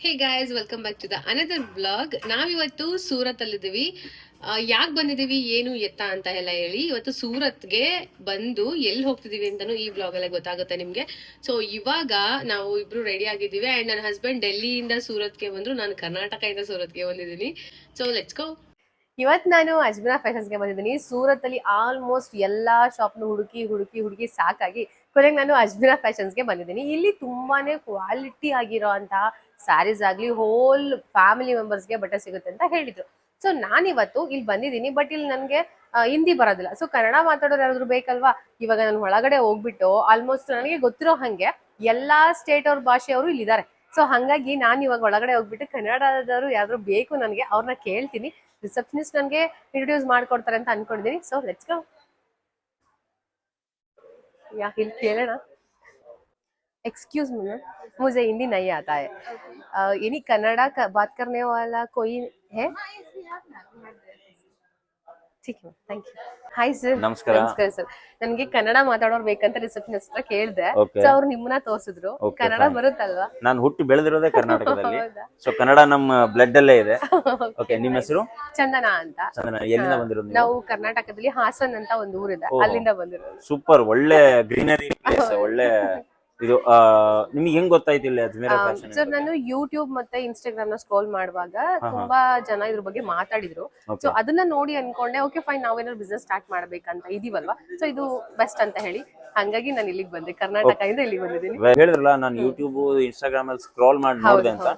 Hey guys, welcome back to the another blog. ನಾವಿವತ್ತು ಸೂರತ್ ಅಲ್ಲಿದ್ದೀವಿ. ಯಾಕೆ ಬಂದಿದ್ದೀವಿ, ಏನು ಎತ್ತ ಅಂತ ಎಲ್ಲ ಹೇಳಿ ಇವತ್ತು ಸೂರತ್ಗೆ ಬಂದು ಎಲ್ಲಿ ಹೋಗ್ತಿದೀವಿ ಅಂತಾನು ಈ ಬ್ಲಾಗ್ ಅಲ್ಲೇ ಗೊತ್ತಾಗುತ್ತೆ ನಿಮ್ಗೆ. ಸೊ ಇವಾಗ ನಾವು ಇಬ್ರು ರೆಡಿ ಆಗಿದ್ದೀವಿ ಅಂಡ್ ನನ್ನ ಹಸ್ಬೆಂಡ್ ಡೆಲ್ಲಿಯಿಂದ ಸೂರತ್ಗೆ ಬಂದ್ರು, ನಾನು ಕರ್ನಾಟಕದಿಂದ ಸೂರತ್ಗೆ ಬಂದಿದ್ದೀನಿ. So let's go. ಇವತ್ತು ನಾನು ಅಜ್ಮೀರಾ ಫ್ಯಾಷನ್ಸ್ಗೆ ಬಂದಿದ್ದೀನಿ. ಸೂರತ್ ಅಲ್ಲಿ ಆಲ್ಮೋಸ್ಟ್ ಎಲ್ಲಾ ಶಾಪ್ನು ಹುಡುಕಿ ಹುಡುಕಿ ಹುಡುಕಿ ಸಾಕಾಗಿ ಕೊನೆಗೆ ನಾನು ಅಜ್ಮೀರಾ ಫ್ಯಾಷನ್ಸ್ಗೆ ಬಂದಿದ್ದೀನಿ. ಇಲ್ಲಿ ತುಂಬಾನೇ ಕ್ವಾಲಿಟಿ ಆಗಿರೋಂತಹ ಸ್ಯಾರೀಸ್ ಆಗ್ಲಿ ಹೋಲ್ ಫ್ಯಾಮಿಲಿ ಮೆಂಬರ್ಸ್ಗೆ ಬಟ್ಟೆ ಸಿಗುತ್ತೆ ಅಂತ ಹೇಳಿದ್ರು. ಸೊ ನಾನಿವತ್ತು ಇಲ್ಲಿ ಬಂದಿದ್ದೀನಿ, ಬಟ್ ಇಲ್ಲಿ ನನಗೆ ಹಿಂದಿ ಬರೋದಿಲ್ಲ. ಸೊ ಕನ್ನಡ ಮಾತಾಡೋರು ಯಾರಾದ್ರೂ ಬೇಕಲ್ವಾ. ಇವಾಗ ನಾನು ಒಳಗಡೆ ಹೋಗ್ಬಿಟ್ಟು ಆಲ್ಮೋಸ್ಟ್ ನನಗೆ ಗೊತ್ತಿರೋ ಹಂಗೆ ಎಲ್ಲಾ ಸ್ಟೇಟ್ ಅವ್ರ ಭಾಷೆಯವರು ಇಲ್ಲಿದ್ದಾರೆ. ಸೊ ಹಂಗಾಗಿ ನಾನು ಇವಾಗ ಒಳಗಡೆ ಹೋಗ್ಬಿಟ್ಟು ಕನ್ನಡದವರು ಯಾರಾದ್ರೂ ಬೇಕು ನನಗೆ ಅವ್ರನ್ನ ಕೇಳ್ತೀನಿ. ರಿಸೆಪ್ಷನಿಸ್ಟ್ ನನಗೆ ಇಂಟ್ರೊಡ್ಯೂಸ್ ಮಾಡ್ಕೊಡ್ತಾರೆ ಅಂತ ಅನ್ಕೊಂಡಿದ್ದೀನಿ. So let's go. ಇಲ್ಲಿ ಕೇಳೋಣ. एक्सक्यूज मी मैम, मुझे हिंदी नहीं आता है. यानी कन्नड़ा बात करने वाला कोई है? ठीक है, थैंक यू. Hi sir. ನಮಸ್ಕಾರ. ನಮಸ್ಕಾರ ಸರ್. ನನಗೆ ಕನ್ನಡ ಮಾತಾಡೋರು ಬೇಕಂತ ರಿಸೆಪ್ಷನಿಸ್ಟ್ ಹತ್ರ ಕೇಳಿದೆ. Okay. ಸೊ ಅವ್ರು ನಿಮ್ಮನ್ನ ತೋರಿಸಿದ್ರು. Okay, Kannada fine. ಬರುತ್ತಲ್ವಾ? ನಾನು ಹುಟ್ಟಿ ಬೆಳೆದಿರೋದೇ ಕರ್ನಾಟಕದಲ್ಲಿ. ಹೌದಾ? ಸೊ ಕನ್ನಡ ನಮ್ಮ ಬ್ಲಡ್ ಅಲ್ಲೇ ಇದೆ. ಓಕೆ, ನಿಮ್ಮ ಹೆಸರು? ಚಂದನ ಅಂತ. ಚಂದನ. ಎಲ್ಲಿಂದ ಬಂದಿರೋದು ನೀವು? ನಾವು ಕರ್ನಾಟಕದಲ್ಲಿ ಹಾಸನ್ ಅಂತ ಒಂದು ಊರಿದೆ, ಓಹೋ. ಅಲ್ಲಿಂದ ಬಂದಿರೋದು. ಸೂಪರ್, ಒಳ್ಳೆ ಗ್ರೀನರಿ ಪ್ಲೇಸ್, ಒಳ್ಳೆ ಇದು. ನಿಮ್ಗೆ ಹೆಂಗ್ ಗೊತ್ತಾಯ್ತು ಇಲ್ಲಿ ಅಜ್ಮೀರಾ ಫ್ಯಾಷನ್? ಸರ್, ನಾನು ಯೂಟ್ಯೂಬ್ ಮತ್ತೆ ಇನ್ಸ್ಟಾಗ್ರಾಮ್ ನ ಸ್ಕ್ರೋಲ್ ಮಾಡುವಾಗ ತುಂಬಾ ಜನ ಇದ್ರ ಬಗ್ಗೆ ಮಾತಾಡಿದ್ರು. ಸೊ ಅದನ್ನ ನೋಡಿ ಅನ್ಕೊಂಡೆ, ಓಕೆ ಫೈನ್, ನಾವೇನಾದ್ರು ಬಿಸ್ನೆಸ್ ಸ್ಟಾರ್ಟ್ ಮಾಡ್ಬೇಕಂತ ಇದೀವಲ್ವಾ, ಸೊ ಇದು ಬೆಸ್ಟ್ ಅಂತ ಹೇಳಿ ಹಂಗಾಗಿ ನಾನು ಇಲ್ಲಿಗೆ ಬಂದೆ. ಕರ್ನಾಟಕದಿಂದ ಇಲ್ಲಿಗೆ ಬಂದಿದ್ದೀನಿ. ಹೇಳಿದ್ರಲ್ಲ, ನಾನು ಯೂಟ್ಯೂಬ್ ಇನ್ಸ್ಟಾಗ್ರಾಮ್ ಅಲ್ಲಿ ಸ್ಕ್ರಾಲ್ ಮಾಡಿ ನೋಡಿದೆ ಅಂತ.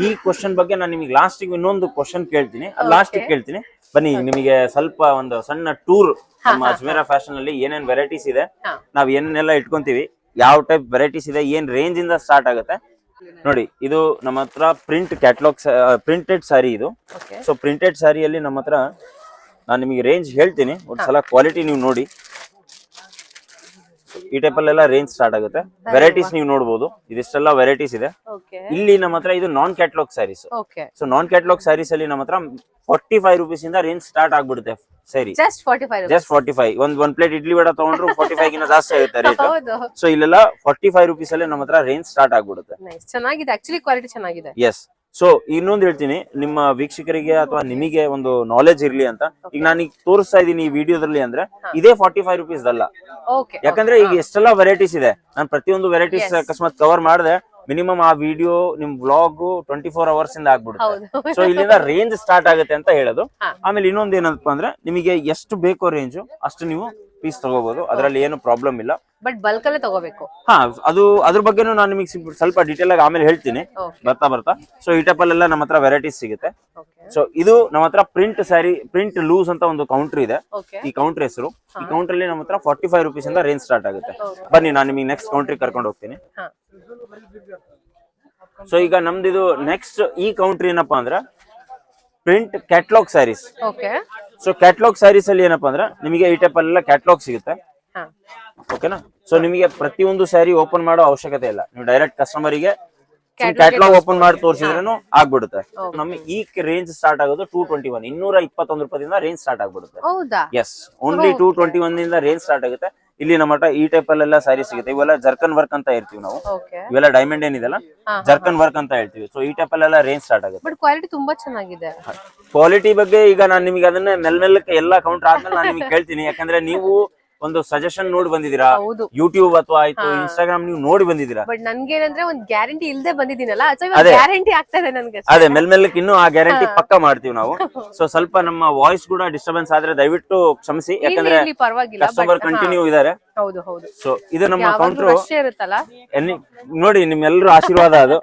ಈ ಕ್ವಶನ್ ಬಗ್ಗೆ ನಾನು ನಿಮಗೆ ಲಾಸ್ಟ್ ಇನ್ನೊಂದು ಕ್ವಶನ್ ಕೇಳ್ತೀನಿ, ಲಾಸ್ಟ್ ಕೇಳ್ತೀನಿ. ಬನ್ನಿ, ನಿಮಗೆ ಸ್ವಲ್ಪ ಒಂದು ಸಣ್ಣ ಟೂರ್ ನಮ್ಮ ಅಜ್ಮೀರಾ ಫ್ಯಾಷನ್ ಅಲ್ಲಿ ಏನೇನ್ ವೆರೈಟೀಸ್ ಇದೆ, ನಾವ್ ಏನೇನೆಲ್ಲ ಇಟ್ಕೊಂತೀವಿ, ಯಾವ ಟೈಪ್ ವೆರೈಟೀಸ್ ಇದೆ, ಏನ್ ರೇಂಜ್ ಇಂದ ಸ್ಟಾರ್ಟ್ ಆಗುತ್ತೆ ನೋಡಿ. ಇದು ನಮ್ಮ ಹತ್ರ ಪ್ರಿಂಟ್ ಕ್ಯಾಟಲಾಗ್ ಪ್ರಿಂಟೆಡ್ ಸ್ಯಾರಿ ಇದು. ಸೊ ಪ್ರಿಂಟೆಡ್ ಸ್ಯಾರಿಯಲ್ಲಿ ನಮ್ಮ ಹತ್ರ ನಾನು ನಿಮಗೆ ರೇಂಜ್ ಹೇಳ್ತೀನಿ, ಒಂದ್ಸಲ ಕ್ವಾಲಿಟಿ ನೀವು ನೋಡಿ. ಈ ಟೈಪ್ ಅಲ್ಲೆಲ್ಲ ರೇಂಜ್ ಸ್ಟಾರ್ಟ್ ಆಗುತ್ತೆ. ವೆರೈಟೀಸ್ ನೀವು ನೋಡಬಹುದು, ಇದಿಷ್ಟೆಲ್ಲ ವೆರೈಟೀಸ್ ಇದೆ ಇಲ್ಲಿ ನಮ್ಮ ಹತ್ರ. ಇದು ನಾನ್ ಕ್ಯಾಟಲಾಗ್ ಸ್ಯಾರೀಸ್. ಸೊ ನಾನ್ ಕ್ಯಾಟಲಾಗ್ ಸ್ಯಾರೀಸ್ ಅಲ್ಲಿ ನಮ್ಮ ಹತ್ರ 45 ರೂಪೀಸ್ ಇಂದ ರೇಂಜ್ ಸ್ಟಾರ್ಟ್ ಆಗ್ಬಿಡುತ್ತೆ ಸ್ಯಾರಿ. ಜಸ್ಟ್ 45. ಒಂದ್ ಪ್ಲೇಟ್ ಇಡ್ಲಿ ವಡ ತಗೊಂಡ್ರು 45 ಗಿನ್ನ ಜಾಸ್ತಿ ಆಗುತ್ತೆ ರೇಟ್. ಸೊ ಇಲ್ಲೆಲ್ಲ 45 ರೂಪೀಸ್ ಅಲ್ಲಿ ನಮ್ಮ ಹತ್ರ ರೇಂಜ್ ಸ್ಟಾರ್ಟ್ ಆಗ್ಬಿಡುತ್ತೆ. ಚೆನ್ನಾಗಿದೆ, ಆಕ್ಚುಲಿ ಕ್ವಾಲಿಟಿ ಚೆನ್ನಾಗಿದೆ. ಎಸ್. ಸೊ ಇನ್ನೊಂದು ಹೇಳ್ತೀನಿ, ನಿಮ್ಮ ವೀಕ್ಷಕರಿಗೆ ಅಥವಾ ನಿಮಗೆ ಒಂದು ನಾಲೆಜ್ ಇರ್ಲಿ ಅಂತ. ಈಗ ನಾನು ಈಗ ತೋರಿಸ್ತಾ ಇದೀನಿ ಈ ವಿಡಿಯೋದಲ್ಲಿ ಅಂದ್ರೆ ಇದೇ 45 ರೂಪೀಸ್ ಅಲ್ಲ. ಯಾಕಂದ್ರೆ ಈಗ ಎಷ್ಟೆಲ್ಲ ವೆರೈಟೀಸ್ ಇದೆ, ನಾನು ಪ್ರತಿಯೊಂದು ವೆರೈಟೀಸ್ ಅಕಸ್ಮಾತ್ ಕವರ್ ಮಾಡಿದೆ, ಮಿನಿಮಮ್ ಆ ವಿಡಿಯೋ ನಿಮ್ ಬ್ಲಾಗ್ 24 ಅವರ್ಸ್ ಇಂದ ಆಗ್ಬಿಡುತ್ತೆ. ಸೊ ಇಲ್ಲಿಂದ ರೇಂಜ್ ಸ್ಟಾರ್ಟ್ ಆಗುತ್ತೆ ಅಂತ ಹೇಳೋದು. ಆಮೇಲೆ ಇನ್ನೊಂದು ಏನಪ್ಪ ಅಂದ್ರೆ, ನಿಮಗೆ ಎಷ್ಟು ಬೇಕೋ ರೇಂಜ್ ಅಷ್ಟು ನೀವು ಪೀಸ್ ತಗೋಬಹುದು, ಅದರಲ್ಲಿ ಏನು ಪ್ರಾಬ್ಲಮ್ ಇಲ್ಲ. ಬಟ್ ಬಲ್ಕ್ ಅಲ್ಲೇ ತಗೋಬೇಕು. ಅದು ಅದ್ರ ಬಗ್ಗೆನೂ ನಾನು ನಿಮಗೆ ಸ್ವಲ್ಪ ಡೀಟೇಲ್ ಆಗಿ ಆಮೇಲೆ ಹೇಳ್ತೀನಿ ಬರ್ತಾ. ಸೊ ಈ ಟೈಪ್ ಅಲ್ಲೆಲ್ಲ ನಮ್ಮ ಹತ್ರ ವೆರೈಟೀಸ್ ಸಿಗುತ್ತೆ. ಸೊ ಇದು ನಮ್ಮ ಹತ್ರ ಪ್ರಿಂಟ್ ಸ್ಯಾರಿ, ಪ್ರಿಂಟ್ ಲೂಸ್ ಅಂತ ಒಂದು ಕೌಂಟರ್ ಇದೆ. ಈ ಕೌಂಟರ್ ಹೆಸರು, ಈ ಕೌಂಟರ್ ಅಲ್ಲಿ ನಮ್ಮ ಹತ್ರ 45 ರೂಪೀಸ್ ಇಂದ ರೇಂಜ್ ಸ್ಟಾರ್ಟ್ ಆಗುತ್ತೆ. ಬನ್ನಿ, ನಾನು ನಿಮಗೆ ನೆಕ್ಸ್ಟ್ ಕೌಂಟ್ರಿಗೆ ಕರ್ಕೊಂಡು ಹೋಗ್ತೀನಿ. ಸೊ ಈಗ ನಮ್ದು ನೆಕ್ಸ್ಟ್ ಈ ಕೌಂಟರ್ ಏನಪ್ಪಾ ಅಂದ್ರೆ print catalogue sarees. So catalogue sarees ಅಲ್ಲಿ ಏನಪ್ಪಾ ಅಂದ್ರೆ ನಿಮಗೆ ಈ ಟೈಪ್ ಅಲ್ಲೆಲ್ಲ ಕ್ಯಾಟಲಾಗ್ ಸಿಗುತ್ತೆ. ಓಕೆನಾ? ಸೊ ನಿಮಗೆ ಪ್ರತಿಯೊಂದು ಸ್ಯಾರಿ ಓಪನ್ ಮಾಡೋ ಅವಶ್ಯಕತೆ ಇಲ್ಲ, ನೀವು ಡೈರೆಕ್ಟ್ ಕಸ್ಟಮರಿಗೆ ಕ್ಯಾಟಲಾಗ್ ಓಪನ್ ಮಾಡಿ ತೋರಿಸಿದ್ರೇನು ಆಗ್ಬಿಡುತ್ತೆ. ನಮಗೆ ಈ ರೇಂಜ್ ಸ್ಟಾರ್ಟ್ ಆಗೋದು 221, 221 ರೂಪಾಯಿಂದ ರೇಂಜ್ ಸ್ಟಾರ್ಟ್ ಆಗ್ಬಿಡುತ್ತೆ. ಎಸ್, ಓನ್ಲಿ 221 ಇಂದ ರೇಂಜ್ ಸ್ಟಾರ್ಟ್ ಆಗುತ್ತೆ. ಇಲ್ಲಿ ನಮ್ಮ ಹತ್ರ ಈ ಟೈಪ್ ಅಲ್ಲೆಲ್ಲ ಸ್ಯಾರಿ ಸಿಗುತ್ತೆ. ಇವೆಲ್ಲ ಜರ್ಕನ್ ವರ್ಕ್ ಅಂತ ಹೇಳ್ತೀವಿ ನಾವು. ಇವೆಲ್ಲ ಡೈಮಂಡ್ ಏನಿದೆಲ್ಲ ಜರ್ಕನ್ ವರ್ಕ್ ಅಂತ ಹೇಳ್ತೀವಿ. ಸೊ ಈ ಟೈಪ್ ಅಲ್ಲೆಲ್ಲ ರೇಂಜ್ ಸ್ಟಾರ್ಟ್ ಆಗುತ್ತೆ. ಬಟ್ ಕ್ವಾಲಿಟಿ ತುಂಬಾ ಚೆನ್ನಾಗಿದೆ. ಕ್ವಾಲಿಟಿ ಬಗ್ಗೆ ಈಗ ನಾನು ನಿಮಗೆ ಅದನ್ನ ಮೆಲ್ಲಕ್ಕೆ ಎಲ್ಲ ಕೌಂಟರ್ ಆದ್ಮೇಲೆ ನಾನು ನಿಮಗೆ ಕೇಳ್ತೀನಿ. ಯಾಕಂದ್ರೆ ನೀವು ಒಂದು ಸಜೆಷನ್ ನೋಡಿ ಬಂದಿದ್ದೀರಾ, ಯೂಟ್ಯೂಬ್ ಅಥವಾ ಆಯ್ತು ಇನ್ಸ್ಟಾಗ್ರಾಮ್ ನೀವು ನೋಡಿ ಬಂದಿದ್ದೀರಾ. ಬಟ್ ನನ್ಗೇನಂದ್ರೆ ಒಂದು ಗ್ಯಾರಂಟಿ ಇಲ್ಲದೆ ಬಂದಿದ್ದೀನಲ್ಲ, ಗ್ಯಾರಂಟಿ ಆಗ್ತದೆ ನನ್ಗೆ. ಅದೇ ಮೆಲ್ಲಕ್ಕೆ ಇನ್ನೂ ಆ ಗ್ಯಾರಂಟಿ ಪಕ್ಕ ಮಾಡ್ತೀವಿ ನಾವು. ಸೊ ಸ್ವಲ್ಪ ನಮ್ಮ ವಾಯ್ಸ್ ಕೂಡ ಡಿಸ್ಟರ್ಬೆನ್ಸ್ ಆದ್ರೆ ದಯವಿಟ್ಟು ಕ್ಷಮಿಸಿ, ಯಾಕಂದ್ರೆ ಕಸ್ಟಮರ್ ಕಂಟಿನ್ಯೂ ಇದಾರೆ. ಸೊ ಇದು ನಮ್ಮ ಕೌಂಟರ್ ನೋಡಿ, ನಿಮ್ಮೆಲ್ಲರೂ ಆಶೀರ್ವಾದ ಅದು.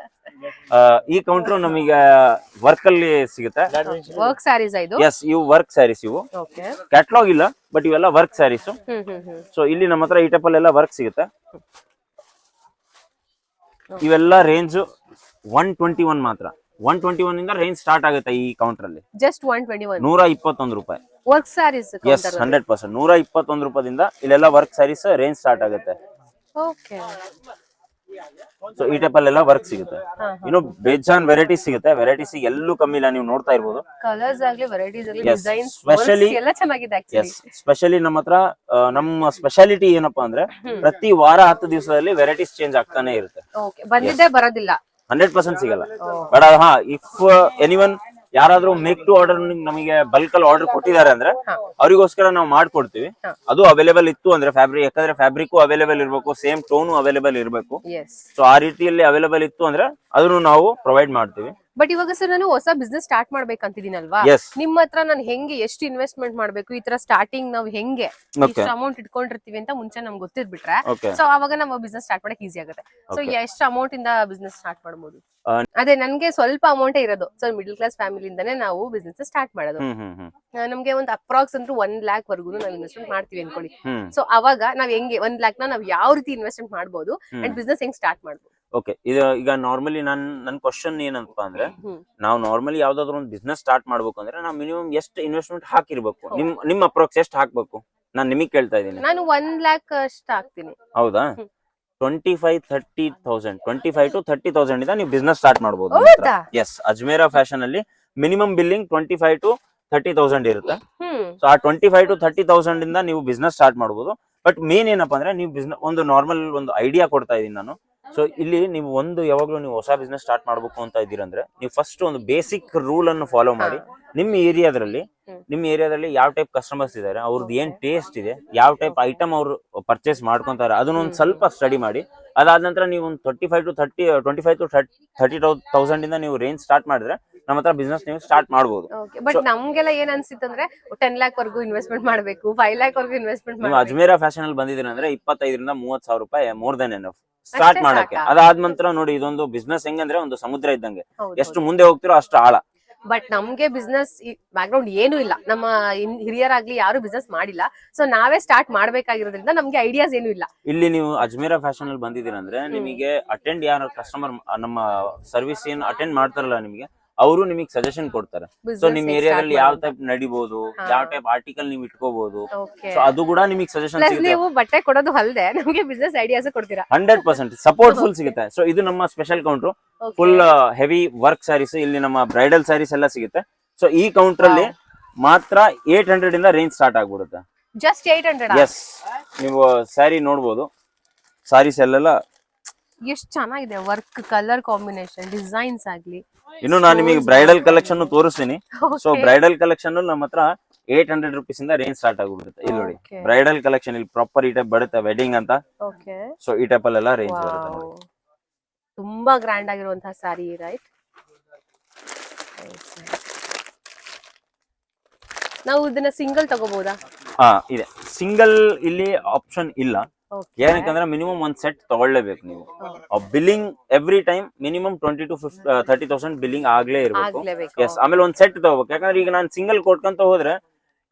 ಈ ಕೌಂಟರ್ ನಮಗೆ ವರ್ಕ್ ಅಲ್ಲಿ ಸಿಗುತ್ತೆ. ವರ್ಕ್ ಸ್ಯಾರೀಸ್ ಇದು. ಎಸ್, ಇವು ವರ್ಕ್ ಸ್ಯಾರೀಸ್. ಇವು ಕ್ಯಾಟಲಾಗ್ ಇಲ್ಲ, ಬಟ್ ಇವೆಲ್ಲ ವರ್ಕ್ ಸ್ಯಾರೀಸ್. ಸೊ ಇಲ್ಲಿ ನಮ್ಮ ಹತ್ರ ಈ ಟೈಪ್ ಅಲ್ಲೆಲ್ಲ ವರ್ಕ್ ಸಿಗುತ್ತೆ. ಇವೆಲ್ಲ ರೇಂಜ್ 121 ಮಾತ್ರ. 121 ಇಂದ ರೇಂಜ್ ಸ್ಟಾರ್ಟ್ ಆಗುತ್ತೆ ಈ ಕೌಂಟರ್ ಅಲ್ಲಿ. ಜಸ್ಟ್ 121, 121 ರೂಪಾಯಿ ವರ್ಕ್ ಸ್ಯಾರೀಸ್. ಎಸ್, 100%. 121 ರೂಪಾಯಿಂದ ಇಲ್ಲೆಲ್ಲ ವರ್ಕ್ ಸ್ಯಾರೀಸ್ ರೇಂಜ್ ಸ್ಟಾರ್ಟ್ ಆಗುತ್ತೆ. ಸೊ ಈ ಟೈಪ್ ಅಲ್ಲೆಲ್ಲ ವರ್ಕ್ ಸಿಗುತ್ತೆ. ಇನ್ನು ಬೇಜಾನ್ ವೆರೈಟೀಸ್ ಸಿಗುತ್ತೆ. ವೆರೈಟೀಸ್ ಎಲ್ಲೂ ಕಮ್ಮಿ ಇಲ್ಲ, ನೀವು ನೋಡ್ತಾ ಇರ್ಬೋದು. ಕಲರ್ಸ್ ಆಗ್ಲಿ, ವೆರೈಟೀಸ್ ಆಗ್ಲಿ, ಡಿಸೈನ್ಸ್ ಎಲ್ಲ ಚೆನ್ನಾಗಿದೆ ಆಕ್ಚುಲಿ. ಸ್ಪೆಷಲಿ ನಮ್ಮ ಹತ್ರ ನಮ್ಮ ಸ್ಪೆಷಾಲಿಟಿ ಏನಪ್ಪಾ ಅಂದ್ರೆ ಪ್ರತಿ ವಾರ 10 ದಿವಸದಲ್ಲಿ ವೆರೈಟೀಸ್ ಚೇಂಜ್ ಆಗ್ತಾನೆ ಇರುತ್ತೆ. ಬಂದಿದ್ದೇ ಬರೋದಿಲ್ಲ. 100% ಸಿಗಲ್ಲ. ಬಟ್ ಹಾ, ಇಫ್ ಎನಿವನ್ ಯಾರಾದ್ರೂ ಮೇಕ್ ಟು ಆರ್ಡರ್ ನಮಗೆ ಬಲ್ಕ್ ಅಲ್ಲಿ ಆರ್ಡರ್ ಕೊಟ್ಟಿದ್ದಾರೆ ಅಂದ್ರೆ ಅವರಿಗೋಸ್ಕರ ನಾವು ಮಾಡ್ಕೊಡ್ತೀವಿ. ಅದು ಅವೈಲೇಬಲ್ ಇತ್ತು ಅಂದ್ರೆ ಫ್ಯಾಬ್ರಿಕ್, ಯಾಕಂದ್ರೆ ಫ್ಯಾಬ್ರಿಕ್ ಅವೈಲೇಬಲ್ ಇರಬೇಕು, ಸೇಮ್ ಟೋನು ಅವೈಲೇಬಲ್ ಇರಬೇಕು. ಸೊ ಆ ರೀತಿಯಲ್ಲಿ ಅವೈಲೇಬಲ್ ಇತ್ತು ಅಂದ್ರೆ ಅದನ್ನು ನಾವು ಪ್ರೊವೈಡ್ ಮಾಡ್ತೀವಿ. ಬಟ್ ಇವಾಗ ಸರ್ ನಾನು ಹೊಸ ಬಿಸ್ನೆಸ್ ಸ್ಟಾರ್ಟ್ ಮಾಡ್ಬೇಕಂತಿದ್ದೀನಲ್ವಾ, ನಿಮ್ಮ ಹತ್ರ ನಾನು ಹೆಂಗೆ ಎಷ್ಟು ಇನ್ವೆಸ್ಟ್ಮೆಂಟ್ ಮಾಡ್ಬೇಕು, ಈ ತರ ಸ್ಟಾರ್ಟಿಂಗ್ ನಾವು ಹೆಂಗೆ ಎಷ್ಟು ಅಮೌಂಟ್ ಇಟ್ಕೊಂಡಿರ್ತೀವಿ ಅಂತ ಮುಂಚೆ ನಮ್ಗೆ ಗೊತ್ತಿದ್ಬಿಟ್ರೆ ಸೊ ಅವಾಗ ನಾವು ಬಿಸ್ನೆಸ್ ಸ್ಟಾರ್ಟ್ ಮಾಡಕ್ ಈಸಿ ಆಗುತ್ತೆ. ಸೊ ಎಷ್ಟು ಅಮೌಂಟ್ ಇಂದ ಬಿಸ್ನೆಸ್ ಸ್ಟಾರ್ಟ್ ಮಾಡಬಹುದು? ಅದೇ ನನ್ಗೆ ಸ್ವಲ್ಪ ಅಮೌಂಟ್ ಇರೋದು, ಸೊ ಮಿಡಲ್ ಕ್ಲಾಸ್ ಫ್ಯಾಮಿಲಿ ಇಂದಾನೆ ನಾವು ಬಿಸ್ನೆಸ್ ಸ್ಟಾರ್ಟ್ ಮಾಡೋದು. ನಮ್ಗೆ ಒಂದು ಅಪ್ರಾಕ್ಸ್ ಅಂದ್ರೆ 1 lakh ವರ್ಗು ನಾವು ಇನ್ವೆಸ್ಟ್ಮೆಂಟ್ ಮಾಡ್ತೀವಿ ಅನ್ಕೊಳ್ಳಿ. ಸೊ ಅವಾಗ ನಾವ್ ಹೆಂಗೆ 1 lakh ನಾವ್ ಯಾವ ರೀತಿ ಇನ್ವೆಸ್ಟ್ಮೆಂಟ್ ಮಾಡಬಹುದು ಅಂಡ್ ಬಿಸ್ನೆಸ್ ಹೆಂಗ್ ಸ್ಟಾರ್ಟ್ ಮಾಡಬಹುದು? ಓಕೆ, ಈಗ ನಾರ್ಮಲಿ ನನ್ ಕ್ವಶನ್ ಏನಂತ ಅಂದ್ರೆ, ನಾವು ನಾರ್ಮಲಿ ಯಾವ್ದಾದ್ರು ಒಂದು ಬಿಸ್ನೆಸ್ ಸ್ಟಾರ್ಟ್ ಮಾಡ್ಬೇಕು ಅಂದ್ರೆ ನಾವು ಮಿನಿಮಮ್ ಎಷ್ಟು ಇನ್ವೆಸ್ಟ್ಮೆಂಟ್ ಹಾಕಿರ್ಬೇಕು? ನಿಮ್ ಅಪ್ರಾಕ್ಸ್ ಎಷ್ಟು ಹಾಕ್ಬೇಕು? ನಾನ್ ನಿಮಗೆ ಕೇಳ್ತಾ ಇದ್ದೀನಿ. ನಾನು 1 lakh ಅಷ್ಟು ಹಾಕ್ತೀನಿ. ಹೌದಾ? 25 to 30,000 ಇಂದ ನೀವು ಬಿಸ್ನೆಸ್ ಸ್ಟಾರ್ಟ್ ಮಾಡಬಹುದು. ಎಸ್, ಅಜ್ಮೇರಾ ಫ್ಯಾಷನ್ ಅಲ್ಲಿ ಮಿನಿಮಮ್ ಬಿಲ್ಲಿಂಗ್ 25 to 30,000 ಇರುತ್ತೆ. ಸೊ ಆ 25 to 30,000 ಇಂದ ನೀವು ಬಿಸ್ನೆಸ್ ಸ್ಟಾರ್ಟ್ ಮಾಡಬಹುದು. ಬಟ್ ಮೇನ್ ಏನಪ್ಪಾ ಅಂದ್ರೆ, ನೀವು ಬಿಸ್ನೆಸ್ ಒಂದು ನಾರ್ಮಲ್ ಒಂದು ಐಡಿಯಾ ಕೊಡ್ತಾ ಇದೀನಿ ನಾನು. ಸೊ ಇಲ್ಲಿ ನೀವು ಯಾವಾಗ್ಲೂ ನೀವು ಹೊಸ ಬಿಸ್ನೆಸ್ ಸ್ಟಾರ್ಟ್ ಮಾಡ್ಬೇಕು ಅಂತ ಇದ್ದೀರಂದ್ರೆ, ನೀವು ಫಸ್ಟ್ ಒಂದು ಬೇಸಿಕ್ ರೂಲ್ ಅನ್ನು ಫಾಲೋ ಮಾಡಿ. ನಿಮ್ಮ ಏರಿಯಾದಲ್ಲಿ ಯಾವ ಟೈಪ್ ಕಸ್ಟಮರ್ಸ್ ಇದಾರೆ, ಅವ್ರದ್ದು ಏನ್ ಟೇಸ್ಟ್ ಇದೆ, ಯಾವ ಟೈಪ್ ಐಟಮ್ ಅವರು ಪರ್ಚೇಸ್ ಮಾಡ್ಕೊಂತಾರೆ, ಅದನ್ನೊಂದು ಸ್ವಲ್ಪ ಸ್ಟಡಿ ಮಾಡಿ. ಅದಾದ ನಂತರ ನೀವು ಒಂದು 25 to 30,000 ಇಂದ ನೀವು ರೇಂಜ್ ಸ್ಟಾರ್ಟ್ ಮಾಡಿದ್ರೆ ನಮ್ಮ ಹತ್ರ ಬಿಸ್ನೆಸ್ ನೀವು ಸ್ಟಾರ್ಟ್ ಮಾಡಬಹುದು. ಬಟ್ ನಮ್ಗೆಲ್ಲ ಏನ್ ಅನ್ಸಿತ್ತಂದ್ರೆ 10 lakh ವರ್ಗು ಇನ್ವೆಸ್ಟ್ಮೆಂಟ್ ಮಾಡಬೇಕು, 5 lakh ವರ್ಗು ಇನ್ವೆಸ್ಟ್ಮೆಂಟ್ ನೀವು ಅಜ್ಮೇರಾ ಫ್ಯಾಷನ್ ಅಲ್ಲಿ ಬಂದಿದ್ದೀರಾ ಅಂದ್ರೆ 25 ರಿಂದ 30,000 ರೂಪಾಯಿ ಮೋರ್ ದೆನ್ ಎನಫ್ ಸ್ಟಾರ್ಟ್ ಮಾಡಕ್ಕೆ. ಅದಾದ ನಂತರ ನೋಡಿ, ಇದೊಂದು ಬಿಸ್ನೆಸ್ ಹೆಂಗಂದ್ರೆ ಒಂದು ಸಮುದ್ರ ಇದ್ದಂಗೆ, ಎಷ್ಟು ಮುಂದೆ ಹೋಗ್ತಿರೋ ಅಷ್ಟು ಆಳ. ಬಟ್ ನಮ್ಗೆ ಬಿಸ್ನೆಸ್ ಬ್ಯಾಕ್ ಗ್ರೌಂಡ್ ಏನು ಇಲ್ಲ, ನಮ್ಮ ಹಿರಿಯರಾಗ್ಲಿ ಯಾರು ಬಿಸ್ನೆಸ್ ಮಾಡಿಲ್ಲ. ಸೊ ನಾವೇ ಸ್ಟಾರ್ಟ್ ಮಾಡ್ಬೇಕಾಗಿರೋದ್ರಿಂದ ನಮ್ಗೆ ಐಡಿಯಾಸ್ ಏನು ಇಲ್ಲ. ಇಲ್ಲಿ ನೀವು ಅಜ್ಮೇರಾ ಫ್ಯಾಷನ್ ಅಲ್ಲಿ ಬಂದಿದ್ದೀರಂದ್ರೆ ನಿಮಗೆ ಅಟೆಂಡ್ ಯಾರು ಕಸ್ಟಮರ್ ನಮ್ಮ ಸರ್ವಿಸ್ ಏನ್ ಅಟೆಂಡ್ ಮಾಡ್ತಾರಲ್ಲ, ನಿಮಗೆ ಅವರು ನಿಮಗೆ ಸಜೆಷನ್ ಕೊಡ್ತಾರೆ. ಸೊ ನಿಮ್ ಏರಿಯಾದಲ್ಲಿ ಯಾವ ಟೈಪ್ ನಡಿಬಹುದು, ಯಾವ ಟೈಪ್ ಆರ್ಟಿಕಲ್ ನೀವು ಇಟ್ಕೋಬಹುದು, ಸೊ ಅದು ಕೂಡ ನಿಮಗೆ ಸಜೆಷನ್ ಸಿಗುತ್ತೆ. ನೀವು ಬಟ್ಟೆ ಕೊಡೋದು ಅಲ್ಲದೆ ನಮಗೆ ಬಿಸ್ನೆಸ್ ಐಡಿಯಾಸ್ ಕೊಡ್ತೀರಾ. 100% ಸಪೋರ್ಟ್ ಫುಲ್ ಸಿಗುತ್ತೆ. ಸೊ ಇದು ನಮ್ಮ special counter, full heavy work sarees. ಇಲ್ಲಿ ನಮ್ಮ ಬ್ರೈಡಲ್ ಸ್ಯಾರೀಸ್ ಎಲ್ಲ ಸಿಗುತ್ತೆ. ಸೊ ಈ ಕೌಂಟರ್ ಅಲ್ಲಿ ಮಾತ್ರ 800 ಇಂದ ರೇಂಜ್ ಸ್ಟಾರ್ಟ್ ಆಗ್ಬಿಡುತ್ತೆ. ಜಸ್ಟ್ 800? ಎಸ್, ನೀವು ಸ್ಯಾರಿ ನೋಡ್ಬೋದು. ಸಾರೀಸ್ ಎಲ್ಲ ಎಷ್ಟು ಚೆನ್ನಾಗಿದೆ, ವರ್ಕ್, ಕಲರ್ ಕಾಂಬಿನೇಷನ್, ಡಿಸೈನ್ಸ್ ಆಗ್ಲಿ. ಇನ್ನು ನಾನು ನಿಮಗೆ ಬ್ರೈಡಲ್ ಕಲೆಕ್ಷನ್ ತೋರಿಸ್ತೀನಿ. ಸೊ ಬ್ರೈಡಲ್ ಕಲೆಕ್ಷನ್ ನಮ್ಮ ಹತ್ರ 800 ರೂಪೀಸ್ ಇಂದ ರೇಂಜ್ ಸ್ಟಾರ್ಟ್ ಆಗ್ಬಿಡುತ್ತೆ. ಇಲ್ಲಿ ನೋಡಿ, ಬ್ರೈಡಲ್ ಕಲೆಕ್ಷನ್ ಇಲ್ಲಿ ಪ್ರಾಪರ್ ಈ ಟೈಪ್ ಬರುತ್ತೆ, ವೆಡ್ಡಿಂಗ್ ಅಂತ. ಸೊ ಈ ಟೈಪ್ ಅಲ್ಲೆಲ್ಲ ರೇಂಜ್ ಬರುತ್ತೆ ನೋಡಿ. ತುಂಬಾ ಗ್ರ್ಯಾಂಡ್ ಆಗಿರುವಂತಹ ಸಾರಿ, ರೈಟ್? ನಾವು ಇದನ್ನ ಸಿಂಗಲ್ ತಗೋಬಹುದಾ? ಇದೆ, ಸಿಂಗಲ್ ಇಲ್ಲಿ ಆಪ್ಷನ್ ಇಲ್ಲ. ಏನಕ್ಕಂದ್ರೆ ಮಿನಿಮಮ್ ಒಂದ್ ಸೆಟ್ ತಗೊಳ್ಳೇಬೇಕು ನೀವು. Billing every time minimum 20 to 30,000 billing ಆಗ್ಲೇ ಇರಬೇಕು. ಎಸ್, ಆಮೇಲೆ ಒಂದ್ ಸೆಟ್ ತಗೋಬೇಕು. ಯಾಕಂದ್ರೆ ಈಗ ನಾನು ಸಿಂಗಲ್ ಕೊಟ್ಕೊಂತ ಹೋದ್ರೆ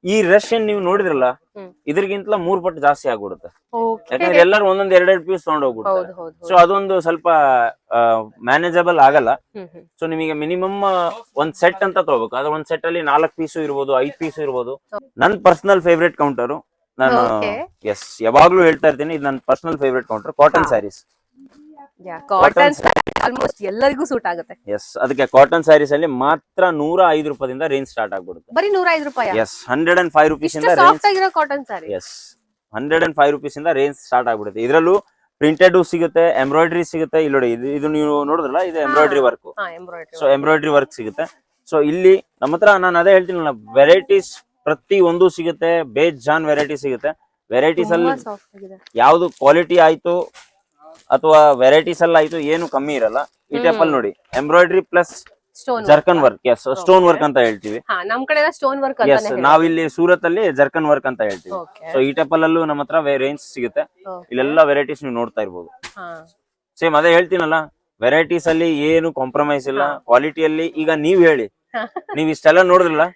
ಈ ರಶ್ ಏನ್ ನೀವು ನೋಡಿದ್ರಲ್ಲ, ಇದ್ರಗಿಂತ 3 ಪಟ್ಟು ಜಾಸ್ತಿ ಆಗ್ಬಿಡುತ್ತೆ. ಯಾಕಂದ್ರೆ ಎಲ್ಲರೂ ಒಂದೊಂದ್ 2 ಪೀಸ್ ತಗೊಂಡ್ ಹೋಗ್ಬಿಡ್ತಾರೆ. ಸೊ ಅದೊಂದು ಸ್ವಲ್ಪ ಮ್ಯಾನೇಜಬಲ್ ಆಗಲ್ಲ. ಸೊ ನಿಮಗೆ ಮಿನಿಮಮ್ ಒಂದ್ ಸೆಟ್ ಅಂತ ತಗೋಬೇಕು. ಅದ್ರ ಒಂದ್ ಸೆಟ್ ಅಲ್ಲಿ 4 ಪೀಸು ಇರ್ಬೋದು, 5 ಪೀಸು ಇರ್ಬೋದು. ನನ್ ಪರ್ಸನಲ್ ಫೇವ್ರೇಟ್ ಕೌಂಟರ್, ನಾನು ಎಸ್ ಯಾವಾಗ್ಲೂ ಹೇಳ್ತಾ ಇರ್ತೀನಿ, ಇದು ನನ್ನ personal favourite counter, cotton sarees. Cotton almost ಎಲ್ಲರಿಗೂ ಸೂಟ್ ಆಗುತ್ತೆ. ಎಸ್, ಅದಕ್ಕೆ ಕಾಟನ್ ಸ್ಯಾರೀಸ್ ಅಲ್ಲಿ ಮಾತ್ರ 105 ರೂಪಾಯಿಂದ ರೇಂಜ್ ಸ್ಟಾರ್ಟ್ ಆಗ್ಬಿಡುತ್ತೆ. ಬರೀ 105 ರೂಪಾಯಿ? ಎಸ್, 105 ರೂಪೀಸ್ ಇಂದ ಸಾಫ್ಟ್ ಆಗಿರೋ ಕಾಟನ್ ಸ್ಯಾರಿ. ಎಸ್, 105 ರೂಪೀಸ್ ಇಂದ ರೇಂಜ್ ಸ್ಟಾರ್ಟ್ ಆಗ್ಬಿಡುತ್ತೆ. ಇದರಲ್ಲೂ ಪ್ರಿಂಟೆಡ್ ಸಿಗುತ್ತೆ, ಎಂಬ್ರಾಯ್ಡ್ರಿ ಸಿಗುತ್ತೆ. ಇಲ್ಲಿ ನೋಡಿ, ಇದು ನೀವು ನೋಡಿದ್ರಲ್ಲ, ಇದು embroidery work. So embroidery work ಸಿಗುತ್ತೆ. ಸೊ ಇಲ್ಲಿ ನಮ್ಮ ಹತ್ರ ನಾನು ಅದೇ ಹೇಳ್ತೀನಿ, ವೆರೈಟೀಸ್ ಪ್ರತಿ ಒಂದು ಸಿಗುತ್ತೆ, ಬೇಜಾನ್ ವೆರೈಟಿ ಸಿಗುತ್ತೆ. ವೆರೈಟೀಸ್ ಅಲ್ಲಿ ಯಾವ್ದು ಕ್ವಾಲಿಟಿ ಆಯ್ತು ಅಥವಾ ವೆರೈಟೀಸ್ ಅಲ್ಲಿ ಆಯ್ತು ಏನು ಕಮ್ಮಿ ಇರಲ್ಲ. ಈ ಟೈಪ್ ಅಲ್ಲಿ ನೋಡಿ, embroidery plus ಜರ್ಕನ್ work. S, stone work ಅಂತ ಹೇಳ್ತೀವಿ. ನಮ್ ಕಡೆ ಸ್ಟೋನ್ ವರ್ಕ್. ಎಸ್, ನಾವಿಲ್ಲಿ ಸೂರತ್ ಅಲ್ಲಿ ಜರ್ಕನ್ ವರ್ಕ್ ಅಂತ ಹೇಳ್ತೀವಿ. ಸೊ ಈ ಟೈಪ್ ಅಲ್ಲೂ ನಮ್ಮ ಹತ್ರ ರೇಂಜ್ ಸಿಗುತ್ತೆ. ಇಲ್ಲೆಲ್ಲ ವೆರೈಟೀಸ್ ನೀವು ನೋಡ್ತಾ ಇರ್ಬೋದು. ಸೇಮ್ ಅದೇ ಹೇಳ್ತೀನಲ್ಲ, ವೆರೈಟೀಸ್ ಅಲ್ಲಿ ಏನು ಕಾಂಪ್ರಮೈಸ್ ಇಲ್ಲ. ಕ್ವಾಲಿಟಿಯಲ್ಲಿ ಈಗ ನೀವ್ ಹೇಳಿ, ನೀವ್ ಇಷ್ಟೆಲ್ಲ ನೋಡಿದ್ರಲ್ಲ,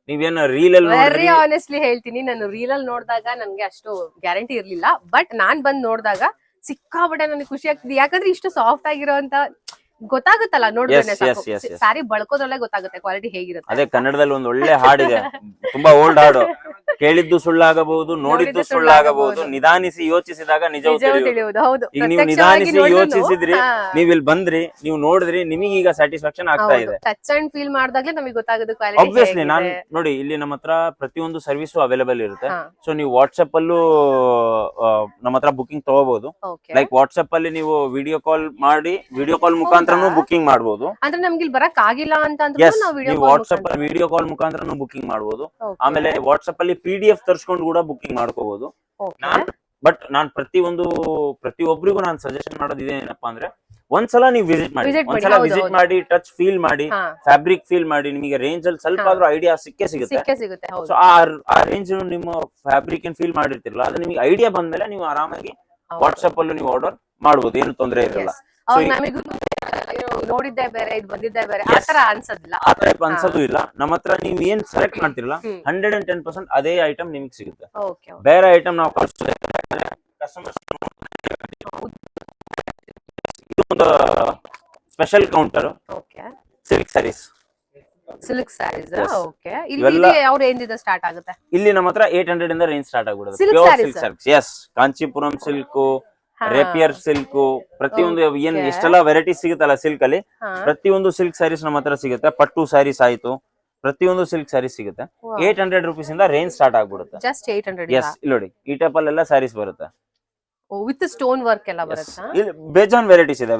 ನೀವೇನು ರೀಲ್ ಅಲ್ಲಿ ವೆರಿ ಆನೆಸ್ಟ್ಲಿ ಹೇಳ್ತೀನಿ, ನಾನು ರೀಲ್ ಅಲ್ಲಿ ನೋಡಿದಾಗ ನನ್ಗೆ ಅಷ್ಟು ಗ್ಯಾರಂಟಿ ಇರ್ಲಿಲ್ಲ. ಬಟ್ ನಾನ್ ಬಂದ್ ನೋಡಿದಾಗ ಸಿಕ್ಕಾಪಟ್ಟೆ ನನಗೆ ಖುಷಿ ಆಗ್ತಿದೆ. ಯಾಕಂದ್ರೆ ಇಷ್ಟು ಸಾಫ್ಟ್ ಆಗಿರೋಂತ ಗೊತ್ತಾಗುತ್ತಲ್ಲ ನೋಡಿದ್ರೆ, ಸಾರಿ ಬಳಕೋದ್ರಲ್ಲೇ ಗೊತ್ತಾಗುತ್ತೆ ಕ್ವಾಲಿಟಿ ಹೇಗಿರುತ್ತೆ. ಅದೇ ಕನ್ನಡದಲ್ಲಿ ಒಂದು ಒಳ್ಳೆ ಹಾಡಿದೆ, ತುಂಬಾ ಓಲ್ಡ್ ಹಾಡು, ಕೇಳಿದ್ದು ಸುಳ್ಳಾಗಬಹುದು, ನೋಡಿದ್ದು ಸುಳ್ಳಾಗಬಹುದು, ನಿಧಾನಿಸಿ ಯೋಚಿಸಿದಾಗ ನಿಜವು ತಿಳಿಯುವುದು. ಈಗ ನೀವು ನಿಧಾನಿಸಿ ಯೋಚಿಸಿದ್ರಿ, ನೀವ್ ಇಲ್ಲಿ ಬಂದ್ರಿ, ನೀವು ನೋಡಿದ್ರಿ, ನಿಮಗೆ ಈಗ ಸ್ಯಾಟಿಸ್ಫ್ಯಾಕ್ಷನ್ ಆಗ್ತಾ ಇದೆ. ಟಚ್ ಅಂಡ್ ಫೀಲ್ ಮಾಡಿದಾಗ್ಲೇ ನಮಗೆ ಗೊತ್ತಾಗೋದು ಕ್ವಾಲಿಟಿ. ಆಬ್ವಿಯಸ್ಲಿ ನಾನ್ ನೋಡಿ, ಇಲ್ಲಿ ನಮ್ಮ ಹತ್ರ ಪ್ರತಿಯೊಂದು ಸರ್ವಿಸು ಅವೈಲೇಬಲ್ ಇರುತ್ತೆ. ಸೊ ನೀವು ವಾಟ್ಸ್ಆಪ್ ಅಲ್ಲೂ ನಮ್ಮ ಹತ್ರ ಬುಕಿಂಗ್ ತಗೋಬಹುದು. ಲೈಕ್ ವಾಟ್ಸ್ಆಪ್ ಅಲ್ಲಿ ನೀವು ವಿಡಿಯೋ ಕಾಲ್ ಮಾಡಿ, ವಿಡಿಯೋ ಕಾಲ್ ಮುಖಾಂತರ ಮುಖಾಂತರನು ಬುಕಿಂಗ್ ಮಾಡಬಹುದು. ಅಂದ್ರೆ ನಮ್ಗೆ ಇಲ್ಲಿ ಬರಕ್ ಆಗಿಲ್ಲ ಅಂತ ಅಂದ್ರೆ ಎಸ್, ನಾವು ನೀವು ವಾಟ್ಸ್ಆಪ್ ಅಲ್ಲಿ ವಿಡಿಯೋ ಕಾಲ್ ಮುಖಾಂತರನು ಬುಕಿಂಗ್ ಮಾಡಬಹುದು. ಆಮೇಲೆ ವಾಟ್ಸ್ಆಪ್ ಅಲ್ಲಿ PDF ತರಿಸ್ಕೊಂಡು ಕೂಡ ಬುಕಿಂಗ್ ಮಾಡ್ಕೋಬಹುದು. ಬಟ್ ನಾನ್ ಪ್ರತಿಯೊಬ್ಬರಿಗೂ ನಾನು ಸಜೆಷನ್ ಮಾಡೋದು ಇದೇನಪ್ಪಾ ಅಂದ್ರೆ ಒಂದ್ಸಲ ನೀವು ವಿಸಿಟ್ ಮಾಡಿ ಟಚ್ ಫೀಲ್ ಮಾಡಿ, ಫ್ಯಾಬ್ರಿಕ್ ಫೀಲ್ ಮಾಡಿ, ನಿಮಗೆ ರೇಂಜ್ ಅಲ್ಲಿ ಸ್ವಲ್ಪ ಆದ್ರೂ ಐಡಿಯಾ ಸಿಗುತ್ತೆ. ಸೊ ಆ ರೇಂಜ್ ನಿಮ್ಮ ಫ್ಯಾಬ್ರಿಕ್ ಏನ್ ಫೀಲ್ ಮಾಡಿರ್ತಿರಲ್ಲ ಅದು ನಿಮಗೆ ಐಡಿಯಾ ಬಂದ್ಮೇಲೆ ನೀವು ಆರಾಮಾಗಿ ವಾಟ್ಸ್ಆಪ್ ಅಲ್ಲೂ ನೀವು ಆರ್ಡರ್ ಮಾಡಬಹುದು, ಏನು ತೊಂದರೆ ಇರಲ್ಲ. ನೋಡಿದ್ದೆ ಬೇರೆ ಇದು ಬಂದಿದ್ದೆ ಬೇರೆ ಆತರ ಅನ್ಸೋದು ಇಲ್ಲ. ನಮ್ಮ ಹತ್ರ ನೀವ್ ಏನ್ ಸೆಲೆಕ್ಟ್ ಮಾಡ್ತಿರಲ್ಲ 110% ಅದೇ ಐಟಮ್ ನಿಮಗೆ ಸಿಗುತ್ತೆ. ಬೇರೆ ಐಟಮ್ ನಾವು special counter silk sarees. Start ಆಗುತ್ತೆ ಇಲ್ಲಿ ನಮ್ಮ ಹತ್ರ 800 ಇಂದ ರೇಂಜ್ ಸ್ಟಾರ್ಟ್ ಆಗ್ಬಿಡುತ್ತೆ. Pure silk sarees. Yes, Kanchipuram silk, rapier silk, ಪ್ರತಿಯೊಂದು ಏನ್ ಎಷ್ಟೆಲ್ಲ ವೆರೈಟೀಸ್ ಸಿಗುತ್ತಲ್ಲ ಸಿಲ್ಕ್ ಅಲ್ಲಿ, ಪ್ರತಿಯೊಂದು ಸಿಲ್ಕ್ ಸ್ಯಾರೀಸ್ ನಮ್ಮ ಹತ್ರ ಸಿಗುತ್ತೆ. ಪಟ್ಟು ಸ್ಯಾರೀಸ್ ಆಯ್ತು, ಪ್ರತಿಯೊಂದು ಸಿಲ್ಕ್ ಸ್ಯಾರೀಸ್ ಸಿಗುತ್ತೆ. 800 ರುಪೀಸ್ ಇಂದ ರೇಂಜ್ ಸ್ಟಾರ್ಟ್ ಆಗ್ಬಿಡುತ್ತೆ. ಜಸ್ಟ್ 800. ಎಸ್, ಇಲ್ಲಿ ನೋಡಿ ಈ ಟೈಪ್ ಅಲ್ಲೆಲ್ಲ ಸ್ಯಾರೀಸ್ ಬರುತ್ತೆ. ವಿತ್ ಸ್ಟೋನ್ ವರ್ಕ್ ಎಲ್ಲ ಬರುತ್ತೆ. ಇಲ್ಲಿ ಬೇಜಾನ್ ವೆರೈಟೀಸ್ ಇದೆ.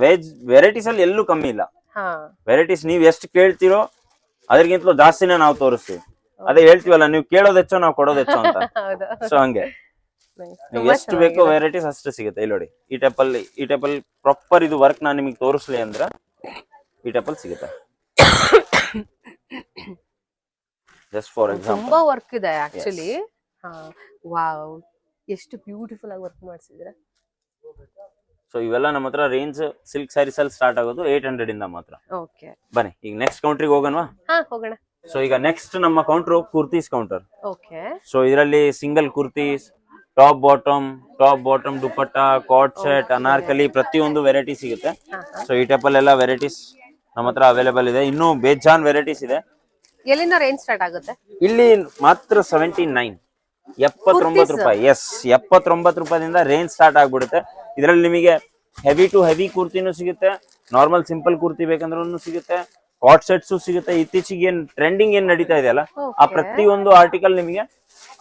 ವೆರೈಟೀಸ್ ಅಲ್ಲಿ ಎಲ್ಲೂ ಕಮ್ಮಿ ಇಲ್ಲ. ವೆರೈಟೀಸ್ ನೀವ್ ಎಷ್ಟು ಕೇಳ್ತಿರೋ ಅದಕ್ಕಿಂತಲೂ ಜಾಸ್ತಿನೇ ನಾವು ತೋರಿಸ್ತೀವಿ. ಅದೇ ಹೇಳ್ತೀವಲ್ಲ, ನೀವು ಕೇಳೋದ್ ಹೆಚ್ಚೋ ನಾವು ಕೊಡೋದ್ ಹೆಚ್ಚೋ ಅಂತ. ಸೊ ಹಂಗೆ ನೀವು ಎಷ್ಟು ಬೇಕೋ ವೆರೈಟೀಸ್ ಅಷ್ಟು ಸಿಗುತ್ತೆ. ಇಲ್ಲಿ ನೋಡಿ ಈ ಟೈಪ್ ಅಲ್ಲಿ ಪ್ರಾಪರ್ ಇದು ವರ್ಕ್ ನಾನು ನಿಮಗೆ ತೋರಿಸ್ಲಿ ಅಂದ್ರೆ ಈ ಟೈಪ್ ಅಲ್ಲಿ ಸಿಗುತ್ತೆ. ಜಸ್ಟ್ ಫಾರ್ ಎಕ್ಸಾಂಪಲ್ ತುಂಬಾ ವರ್ಕ್ ಇದೆ ಆಕ್ಚುಲಿ. ವಾವ್, ಎಷ್ಟು ಬ್ಯೂಟಿಫುಲ್ ಆಗಿ ವರ್ಕ್ ಮಾಡಿಸಿದ್ರೆ. ಸೊ ಇವೆಲ್ಲ ನಮ್ಮ ಹತ್ರ ರೇಂಜ್ ಸಿಲ್ಕ್ ಸ್ಯಾರೀಸ್ ಅಲ್ಲಿ ಸ್ಟಾರ್ಟ್ ಆಗೋದು 800 ಇಂದ ಮಾತ್ರ. ಓಕೆ, ಬನ್ನಿ ಈಗ ನೆಕ್ಸ್ಟ್ ಕೌಂಟ್ರಿಗೆ ಹೋಗೋಣವಾ? ಹೋಗೋಣ. ಸೊ ಈಗ ನೆಕ್ಸ್ಟ್ ನಮ್ಮ counter kurtis counter. Okay, so ಇದರಲ್ಲಿ single kurtis, top bottom dupatta, cord set, Anarkali, ಪ್ರತಿಯೊಂದು ವೆರೈಟಿ ಸಿಗುತ್ತೆ. ಸೊ ಈ ಟೈಪ್ ಅಲ್ಲೆಲ್ಲ ವೆರೈಟೀಸ್ ನಮ್ಮ ಹತ್ರ ಅವೈಲೇಬಲ್ ಇದೆ. ಇನ್ನೂ ಬೇಜಾನ್ ವೆರೈಟೀಸ್ ಇದೆ. ಎಲ್ಲಿಂದ ರೇಂಜ್ ಸ್ಟಾರ್ಟ್ ಆಗುತ್ತೆ? ಇಲ್ಲಿ ಮಾತ್ರ 79 ರೂಪಾಯಿ. ಎಸ್, 79 ರೂಪಾಯಿಂದ ರೇಂಜ್ ಸ್ಟಾರ್ಟ್ ಆಗ್ಬಿಡುತ್ತೆ. ಇದರಲ್ಲಿ ನಿಮಗೆ ಹೆವಿ ಟು ಹೆವಿ ಕುರ್ತಿನೂ ಸಿಗುತ್ತೆ, ನಾರ್ಮಲ್ ಸಿಂಪಲ್ ಕುರ್ತಿ ಬೇಕಂದ್ರೂ ಸಿಗುತ್ತೆ, ಕಾರ್ಡ್ ಸೆಟ್ಸ್ ಸಿಗುತ್ತೆ. ಇತ್ತೀಚೆಗೆ ಏನ್ ಟ್ರೆಂಡಿಂಗ್ ಏನ್ ನಡೀತಾ ಇದೆಯಲ್ಲ ಆ ಪ್ರತಿಯೊಂದು ಆರ್ಟಿಕಲ್ ನಿಮಗೆ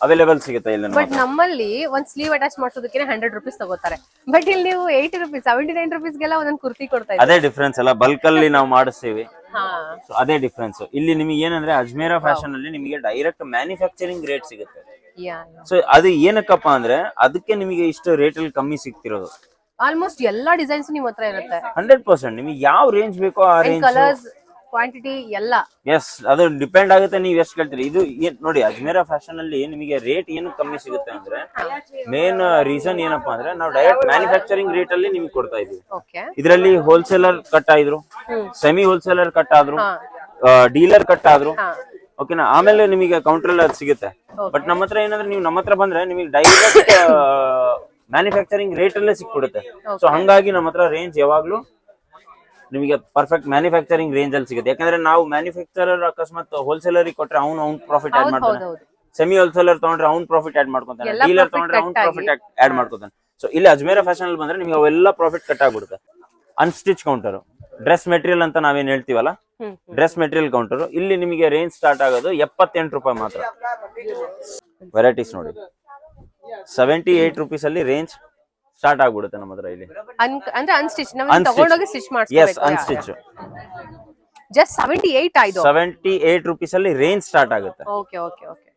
ಅವೈಲೇಬಲ್ ಸಿಗುತ್ತೆ ಇಲ್ಲಿ. ಬಟ್ ನಮ್ಮಲ್ಲಿ ಒಂದ್ ಸ್ಲೀವ್ ಅಟ್ಯಾಚ್ ಮಾಡಿಸೋದಕ್ಕೆ 100 ರೂಪೀಸ್ ತಗೋತಾರೆ. ಬಟ್ ಇಲ್ಲಿ ನೀವು 80 ರೂಪೀಸ್ 79 ರೂಪೀಸ್ಗೆಲ್ಲ ಒಂದೊಂದು ಕುರ್ತಿ ಕೊಡ್ತಾ ಇದ್ದೀವಿ. ಅದೇ ಡಿಫ್ರೆನ್ಸ್ ಅಲ್ಲ, ಬಲ್ಕ್ ಅಲ್ಲಿ ನಾವು ಮಾಡಿಸ್ತೀವಿ. ಸೊ ಅದೇ ಡಿಫ್ರೆನ್ಸ್. ಇಲ್ಲಿ ನಿಮಗೆ ಏನಂದ್ರೆ ಅಜ್ಮೇರಾ ಫ್ಯಾಷನ್ ಅಲ್ಲಿ ನಿಮಗೆ ಡೈರೆಕ್ಟ್ ಮ್ಯಾನುಫ್ಯಾಕ್ಚರಿಂಗ್ ರೇಟ್ ಸಿಗುತ್ತೆ. ಸೊ ಅದು ಏನಕ್ಕಪ್ಪ ಅಂದ್ರೆ ಅದಕ್ಕೆ ನಿಮಗೆ ಇಷ್ಟು ರೇಟ್ ಅಲ್ಲಿ ಕಮ್ಮಿ ಸಿಗ್ತಿರೋದು. ಆಲ್ಮೋಸ್ಟ್ ಎಲ್ಲಾ ಡಿಸೈನ್ಸ್ ನಿಮ್ಮ ಹತ್ರ ಇರುತ್ತೆ. 100% ನಿಮಗೆ ಯಾವ ರೇಂಜ್ ಬೇಕೋ ಆ ರೇಂಜ್, ಕಲರ್ಸ್, ಕ್ವಾಂಟಿಟಿ ಎಲ್ಲ. ಎಸ್, ಅದು ಡಿಪೆಂಡ್ ಆಗುತ್ತೆ ನೀವು ಎಷ್ಟು ಕೇಳ್ತೀರಿ. ಇದು ನೋಡಿ ಅಜ್ಮೇರಾ ಫ್ಯಾಷನ್ ಅಲ್ಲಿ ನಿಮಗೆ ರೇಟ್ ಏನು ಕಮ್ಮಿ ಸಿಗುತ್ತೆ ಅಂದ್ರೆ ಮೇನ್ ರೀಸನ್ ಏನಪ್ಪಾ ಅಂದ್ರೆ ನಾವು ಡೈರೆಕ್ಟ್ ಮ್ಯಾನುಫ್ಯಾಕ್ಚರಿಂಗ್ ರೇಟ್ ಅಲ್ಲಿ ನಿಮಗೆ ಕೊಡ್ತಾ ಇದೀವಿ. ಇದರಲ್ಲಿ ಹೋಲ್ಸೇಲರ್ ಕಟ್ ಆದ್ರು, ಸೆಮಿ ಹೋಲ್ಸೇಲರ್ ಕಟ್ ಆದ್ರು, ಡೀಲರ್ ಕಟ್ ಆದ್ರು, ಓಕೆನಾ. ಆಮೇಲೆ ನಿಮಗೆ ಕೌಂಟರ್ ಅಲ್ಲಿ ಅದು ಸಿಗುತ್ತೆ. ಬಟ್ ನಮ್ಮ ಹತ್ರ ಏನಂದ್ರೆ ನೀವು ನಮ್ಮ ಹತ್ರ ಬಂದ್ರೆ ನಿಮಗೆ ಡೈರೆಕ್ಟ್ ಮ್ಯಾನುಫ್ಯಾಕ್ಚರಿಂಗ್ ರೇಟ್ ಅಲ್ಲೇ ಸಿಕ್ಬಿಡುತ್ತೆ. ಸೊ ಹಂಗಾಗಿ ನಮ್ಮ ಹತ್ರ ರೇಂಜ್ ಯಾವಾಗ್ಲೂ ನಿಮಗೆ ಪರ್ಫೆಕ್ಟ್ ಮ್ಯಾನುಫ್ಯಾಕ್ಚರಿಂಗ್ ರೇಂಜ್ ಅಲ್ಲಿ ಸಿಗುತ್ತೆ. ಯಾಕಂದ್ರೆ ನಾವು ಮ್ಯಾನುಫ್ಯಾಕ್ಚರರ್ ಅಕಸ್ಮಾತ್ ಹೋಲ್ಸೇಲರ್ ಕೊಟ್ರೆ ಅವ್ನು ಪ್ರಾಫಿಟ್ ಆಡ್ ಮಾಡ್ತಾನೆ, ಸೆಮಿ ಹೋಲ್ಸೇಲರ್ ತಗೊಂಡ್ರೆ ಅವ್ನು ಪ್ರಾಫಿಟ್ ಆಡ್ ಮಾಡ್ಕೊತಾನೆ, ಡೀಲರ್ ತಗೊಂಡ್ರೆ ಅವ್ನು ಪ್ರಾಫಿಟ್ ಆಡ್ ಮಾಡ್ಕೊತಾನೆ. ಸೊ ಇಲ್ಲಿ ಅಜ್ಮೇರಾ ಫ್ಯಾಷನ್ ಅಲ್ಲಿ ಬಂದ್ರೆ ನಿಮಗೆ ಅವೆಲ್ಲ ಪ್ರಾಫಿಟ್ ಕಟ್ ಆಗ್ಬಿಡುತ್ತೆ. ಅನ್ಸ್ಟಿಚ್ ಕೌಂಟರ್, ಡ್ರೆಸ್ ಮೆಟೀರಿಯಲ್ ಅಂತ ನಾವೇನ್ ಹೇಳ್ತೀವಲ್ಲ, ಡ್ರೆಸ್ ಮೆಟೀರಿಯಲ್ ಕೌಂಟರ್, ಇಲ್ಲಿ ನಿಮಗೆ ರೇಂಜ್ ಸ್ಟಾರ್ಟ್ ಆಗೋದು 78 ರೂಪಾಯಿ ಮಾತ್ರ. ವೆರೈಟೀಸ್ ನೋಡಿ 78 ರೂಪೀಸ್ ಅಲ್ಲಿ ರೇಂಜ್ ಸ್ಟಾರ್ಟ್ ಆಗ್ಬಿಡುತ್ತೆ ನಮ್ಮ ಹತ್ರ ಇಲ್ಲಿ. ಅಂದ್ರೆ ಅನ್ಸ್ಟಿಚ್ ನಾವು ತಗೊಂಡೋಗಿ ಸ್ಟಿಚ್ ಮಾಡ್ತೀವಿ. ಎಸ್, ಅನ್ಸ್ಟಿಚ್ ಜಸ್ಟ್ 78 ಆಯ್ತು. 78 ರೂಪೀಸ್ ಅಲ್ಲಿ ರೇಂಜ್ ಸ್ಟಾರ್ಟ್ ಆಗುತ್ತೆ. ಓಕೆ ಓಕೆ ಓಕೆ,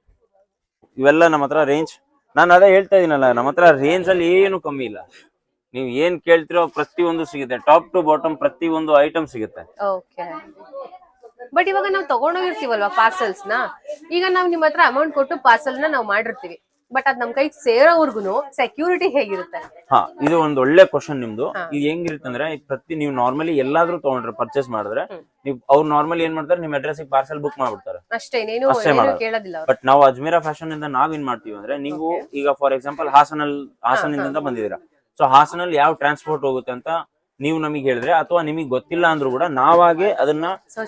ಇವೆಲ್ಲ ನಮ್ಮ ಹತ್ರ ರೇಂಜ್. ನಾನು ಅದೇ ಹೇಳ್ತಾ ಇದೀನಲ್ಲ, ನಮ್ಮ ಹತ್ರ ರೇಂಜ್ ಅಲ್ಲಿ ಏನು ಕಮ್ಮಿ ಇಲ್ಲ. ನೀವು ಏನ್ ಕೇಳ್ತಿರೋ ಪ್ರತಿಯೊಂದು ಸಿಗುತ್ತೆ, ಟಾಪ್ ಟು ಬಾಟಮ್ ಪ್ರತಿಯೊಂದು ಐಟಮ್ ಸಿಗುತ್ತೆ. ಓಕೆ, ಬಟ್ ಇವಾಗ ನಾವು ತಗೊಂಡೋಗಿರ್ತೀವಲ್ವಾ ಪಾರ್ಸಲ್ಸ್ ನ, ಈಗ ನಾವು ನಿಮ್ಮ ಹತ್ರ ಅಮೌಂಟ್ ಕೊಟ್ಟು ಪಾರ್ಸಲ್ ನ ನಾವು ಮಾಡಿರ್ತೀವಿ, ಬಟ್ ಅದ್ ನಮ್ ಕೈಗೆ ಸೇರೋವರ್ಗುನು ಸೆಕ್ಯೂರಿಟಿ ಹೇಗಿರುತ್ತೆ? ಇದು ಒಂದು ಒಳ್ಳೆ ಕ್ವಶನ್ ನಿಮ್ದು. ಇದು ಹೆಂಗಿರುತ್ತೆ ಅಂದ್ರೆ ನೀವು ನಾರ್ಮಲಿ ಎಲ್ಲಾದ್ರೂ ತಗೊಂಡ್ರೆ ಪರ್ಚೇಸ್ ಮಾಡಿದ್ರೆ ನೀವು ಅವ್ರು ನಾರ್ಮಲಿ ಏನ್ ಮಾಡ್ತಾರೆ, ನಿಮ್ ಅಡ್ರೆಸ್ ಪಾರ್ಸಲ್ ಬುಕ್ ಮಾಡ್ಬಿಡ್ತಾರೆ ಅಷ್ಟೇ, ಕೇಳೋದಿಲ್ಲ. ಬಟ್ ನಾವು ಅಜ್ಮೇರಾ ಫ್ಯಾಷನ್ ಇಂದ ನಾವೇನ್ ಮಾಡ್ತೀವಿ ಅಂದ್ರೆ, ನೀವು ಈಗ ಫಾರ್ ಎಕ್ಸಾಂಪಲ್ ಹಾಸನದಿಂದ ಬಂದಿದ್ದೀರಾ, ಸೊ ಹಾಸನಲ್ಲಿ ಯಾವ ಟ್ರಾನ್ಸ್ಪೋರ್ಟ್ ಹೋಗುತ್ತೆ ಅಂತ ನೀವು ನಮಗೆ ಹೇಳಿದ್ರೆ, ಅಥವಾ ನಿಮಗೆ ಗೊತ್ತಿಲ್ಲ ಅಂದ್ರೂ ಕೂಡ ನಾವಾಗೆ ಅದನ್ನ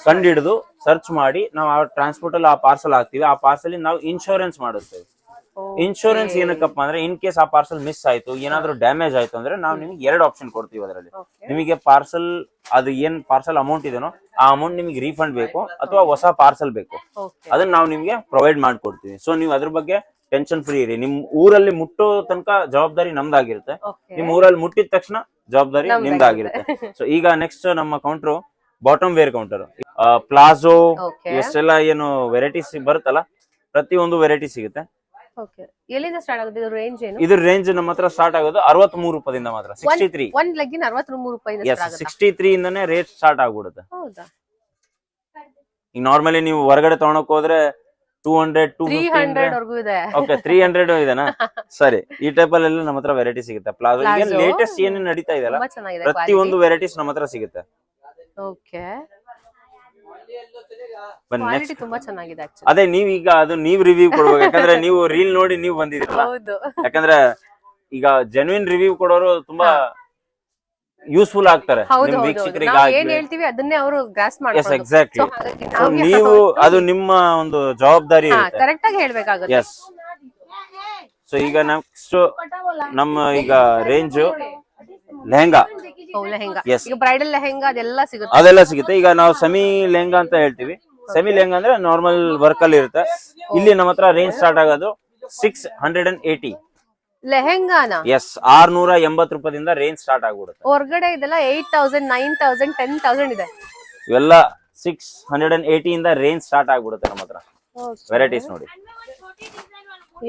ಕಂಡಿಡಿದು ಸರ್ಚ್ ಮಾಡಿ ನಾವು ಆ ಟ್ರಾನ್ಸ್ಪೋರ್ಟ್ ಅಲ್ಲಿ ಆ ಪಾರ್ಸಲ್ ಹಾಕ್ತಿವಿ. ಆ ಪಾರ್ಸಲ್ ನಾವು ಇನ್ಶೂರೆನ್ಸ್ ಮಾಡಿಸ್ತೇವೆ. ಇನ್ಶೂರೆನ್ಸ್ ಏನಕ್ಕಪ್ಪ ಅಂದ್ರೆ ಇನ್ ಕೇಸ್ ಆ ಪಾರ್ಸಲ್ ಮಿಸ್ ಆಯ್ತು, ಏನಾದ್ರು ಡ್ಯಾಮೇಜ್ ಆಯ್ತು ಅಂದ್ರೆ ನಾವು ನಿಮಗೆ 2 ಆಪ್ಷನ್ ಕೊಡ್ತೀವಿ. ಅದರಲ್ಲಿ ನಿಮಗೆ ಪಾರ್ಸಲ್ ಅದು ಏನ್ ಪಾರ್ಸಲ್ ಅಮೌಂಟ್ ಇದೆನೋ ಆ ಅಮೌಂಟ್ ನಿಮಗೆ ರೀಫಂಡ್ ಬೇಕು ಅಥವಾ ಹೊಸ ಪಾರ್ಸಲ್ ಬೇಕು, ಅದನ್ನ ನಾವು ನಿಮ್ಗೆ ಪ್ರೊವೈಡ್ ಮಾಡ್ಕೊಡ್ತೀವಿ. ಸೊ ನೀವು ಅದ್ರ ಬಗ್ಗೆ ಟೆನ್ಷನ್ ಫ್ರೀ ಇರಿ. ನಿಮ್ ಊರಲ್ಲಿ ಮುಟ್ಟೋ ತನಕ ಜವಾಬ್ದಾರಿ ನಮ್ದಾಗಿರುತ್ತೆ. ನಿಮ್ ಊರಲ್ಲಿ ಮುಟ್ಟಿದ ತಕ್ಷಣ ಜವಾಬ್ದಾರಿ ನಮ್ದಾಗಿರುತ್ತೆ. ನಿಮ್ದಾಗಿರುತ್ತೆ. ಸೊ ಈಗ ನೆಕ್ಸ್ಟ್ ನಮ್ಮ counter bottom wear counter, palazzo okay ಎಷ್ಟೆಲ್ಲ ಏನು ವೆರೈಟೀಸ್ ಬರುತ್ತಲ್ಲ ಪ್ರತಿಯೊಂದು ವೆರೈಟಿ ಸಿಗುತ್ತೆ. ಓಕೆ ಎಲ್ಲಿಂದ ಸ್ಟಾರ್ಟ್ ಆಗುತ್ತೆ ಇದು ರೇಂಜ್ ಏನು? ಇದ್ರ ರೇಂಜ್ ನಮ್ಮ ಹತ್ರ ಸ್ಟಾರ್ಟ್ ಆಗೋದು 63 ರೂಪಾಯಿಂದ ಮಾತ್ರ. 63 ಒಂದ್ ಲೆಗ್ಗಿನ 63 ರೂಪಾಯಿಂದ ಎಸ್, ಸ್ಟಾರ್ಟ್ ಆಗುತ್ತೆ. 63 ಇಂದಾನೆ ರೇಟ್ ಸ್ಟಾರ್ಟ್ ಆಗ್ಬಿಡುತ್ತೆ. ಹೌದಾ? ಈಗ ನಾರ್ಮಲಿ ನೀವು ಹೊರಗಡೆ ತಗೊಳಕ್ ಹೋದ್ರೆ 200 300 ವರ್ಗೂ ಇದೆ. ಓಕೆ 300 ಇದೆನಾ? ಸರಿ, ಈ ಟೈಪ್ ಅಲ್ಲಿ ನಮ್ಮ ಹತ್ರ ವೆರೈಟಿ ಸಿಗುತ್ತೆ. ಪ್ಲಾಜೋ ಈಗ Plazo. ಲೇಟೆಸ್ಟ್ ಏನೇನ್ ನಡೀತಾ ಇದೆಯಲ್ಲ ತುಂಬಾ ಚೆನ್ನಾಗಿದೆ ಪ್ರತಿಯೊಂದು ವೆರೈಟೀಸ್ ನಮ್ಮ ಹತ್ರ ಸಿಗುತ್ತೆ. ಓಕೆ ಬನ್ನಿ ಕ್ವಾಲಿಟಿ ನೆಕ್ಸ್ಟ್. ತುಂಬಾ ಚೆನ್ನಾಗಿದೆ ಆಕ್ಚುಲಿ. ಅದೇ ನೀವೀಗ ಅದು ನೀವ್ ರಿವ್ಯೂ ಕೊಡ್ಬೇಕು, ಯಾಕಂದ್ರೆ ನೀವು ರೀಲ್ ನೋಡಿ ನೀವು ಬಂದಿದ್ದೀರಲ್ಲ. ಹೌದು. ಯಾಕಂದ್ರೆ ಈಗ ಜೆನ್ಯೂನ್ ರಿವ್ಯೂ ಕೊಡೋರು ತುಂಬಾ ಯೂಸ್ಫುಲ್ ಆಗ್ತಾರೆ ಹೌದು ನಿಮ್ ಹೌದು ವೀಕ್ಷಕರಿಗೆ ನಾವ್ ಏನ್ ಆಗ್ಲಿ. ಹೇಳ್ತೀವಿ ಅದನ್ನೇ ಅವರು ಗ್ರಾಸ್ ಎಸ್ ಮಾಡ್ಕೊಂಡು ಎಕ್ಸಾಕ್ಟ್ಲಿ. So, ಹಾಗಾಗಿ ನಾವ್ ನೀವು ಅದು ನಿಮ್ಮ ಒಂದು ಜವಾಬ್ದಾರಿ ಇರುತ್ತೆ. ಕರೆಕ್ಟ್ ಆಗಿ ಹೇಳ್ಬೇಕಾಗುತ್ತೆ. ಎಸ್. ಸೊ ಈಗ ನೆಕ್ಸ್ಟ್ ನಮ್ಮ ಈಗ ರೇಂಜ್ ಲೆಹಂಗಾ, ಲೆಹೆಂಗಾ, Yes. ಈಗ ಬ್ರೈಡಲ್ ಲೆಹೆಂಗಾ ಅದೆಲ್ಲ ಸಿಗುತ್ತೆ. ಅದೆಲ್ಲ ಸಿಗುತ್ತೆ. ಈಗ ನಾವು ಸೆಮಿ ಲೆಹಂಗಾ ಅಂತ ಹೇಳ್ತೀವಿ. ಸೆಮಿ ಲೆಹಂಗಾ ಅಂದ್ರೆ ನಾರ್ಮಲ್ ವರ್ಕ್ ಅಲ್ಲಿ ಇರುತ್ತೆ. ಇಲ್ಲಿ ನಮ್ಮ ಹತ್ರ ರೇಂಜ್ ಸ್ಟಾರ್ಟ್ ಆಗೋದು 680. ಲೆಹೆಂಗಾನ ಎಸ್, 680 ರೂಪಾಯಿಂದ ರೇಂಜ್ ಸ್ಟಾರ್ಟ್ ಆಗ್ಬಿಡುತ್ತೆ. ಹೊರಗಡೆ ಇದೆಲ್ಲ 8000 9000 10000 ಇದೆ. ಇವೆಲ್ಲ 680 ಇಂದ ರೇಂಜ್ ಸ್ಟಾರ್ಟ್ ಆಗ್ಬಿಡುತ್ತೆ ನಮ್ಮ ಹತ್ರ. ವೆರೈಟೀಸ್ ನೋಡಿ,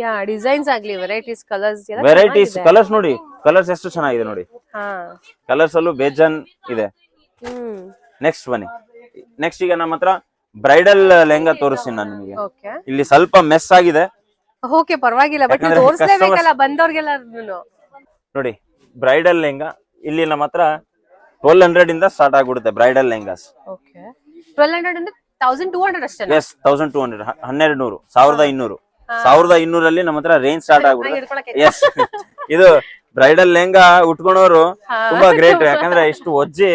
ಯಾ ಡಿಸೈನ್ಸ್ ಆಗ್ಲಿ, ವೆರೈಟೀಸ್, ಕಲರ್ಸ್ ಎಲ್ಲ ವೆರೈಟೀಸ್, ಕಲರ್ಸ್ ನೋಡಿ, ಕಲರ್ಸ್ ಎಷ್ಟು ಚೆನ್ನಾಗಿದೆ ನೋಡಿ. ಹಾ ಕಲರ್ಸ್ ಅಲ್ಲೂ ಬೇಜಾನ್ ಇದೆ. ನೆಕ್ಸ್ಟ್ ಬನ್ನಿ. ನೆಕ್ಸ್ಟ್ ಈಗ ನಮ್ಮ ಹತ್ರ ಬ್ರೈಡಲ್ ಲೆಹಂಗಾ ತೋರಿಸ್ತೀನಿ ನಾನು ನಿಮಗೆ. ಓಕೆ ಇಲ್ಲಿ ಸ್ವಲ್ಪ ಮೆಸ್ ಆಗಿದೆ. ಓಕೆ ಪರವಾಗಿಲ್ಲ, ಬಟ್ ಯಾಕಂದ್ರೆ ತೋರಿಸ್ಲೇಬೇಕಲ್ಲ ಬಂದವ್ರಿಗೆಲ್ಲ. ನೋಡಿ ಬ್ರೈಡಲ್ ಲೆಹಂಗಾ ಇಲ್ಲಿ ನಮ್ಮ ಹತ್ರ 1200 ಇಂದ ಸ್ಟಾರ್ಟ್ ಆಗ್ಬಿಡುತ್ತೆ ಬ್ರೈಡಲ್ ಲೆಹಂಗಾಸ್. ಓಕೆ 1200 ಅಂದ್ರೆ 1200 ಅಷ್ಟೇ. ಎಸ್, 1200, 1200, 1200. 1200 ಅಲ್ಲಿ ನಮ್ಮ ಹತ್ರ ರೇಂಜ್ ಸ್ಟಾರ್ಟ್ ಆಗ್ಬಿಡುತ್ತೆ. ಎಸ್, ಇದು ಬ್ರೈಡಲ್ ಲೆಹಂಗಾ ಉಟ್ಕೊಳೋರು ತುಂಬಾ ಗ್ರೇಟ್, ಯಾಕಂದ್ರೆ ಇಷ್ಟು ಒಜ್ಜಿ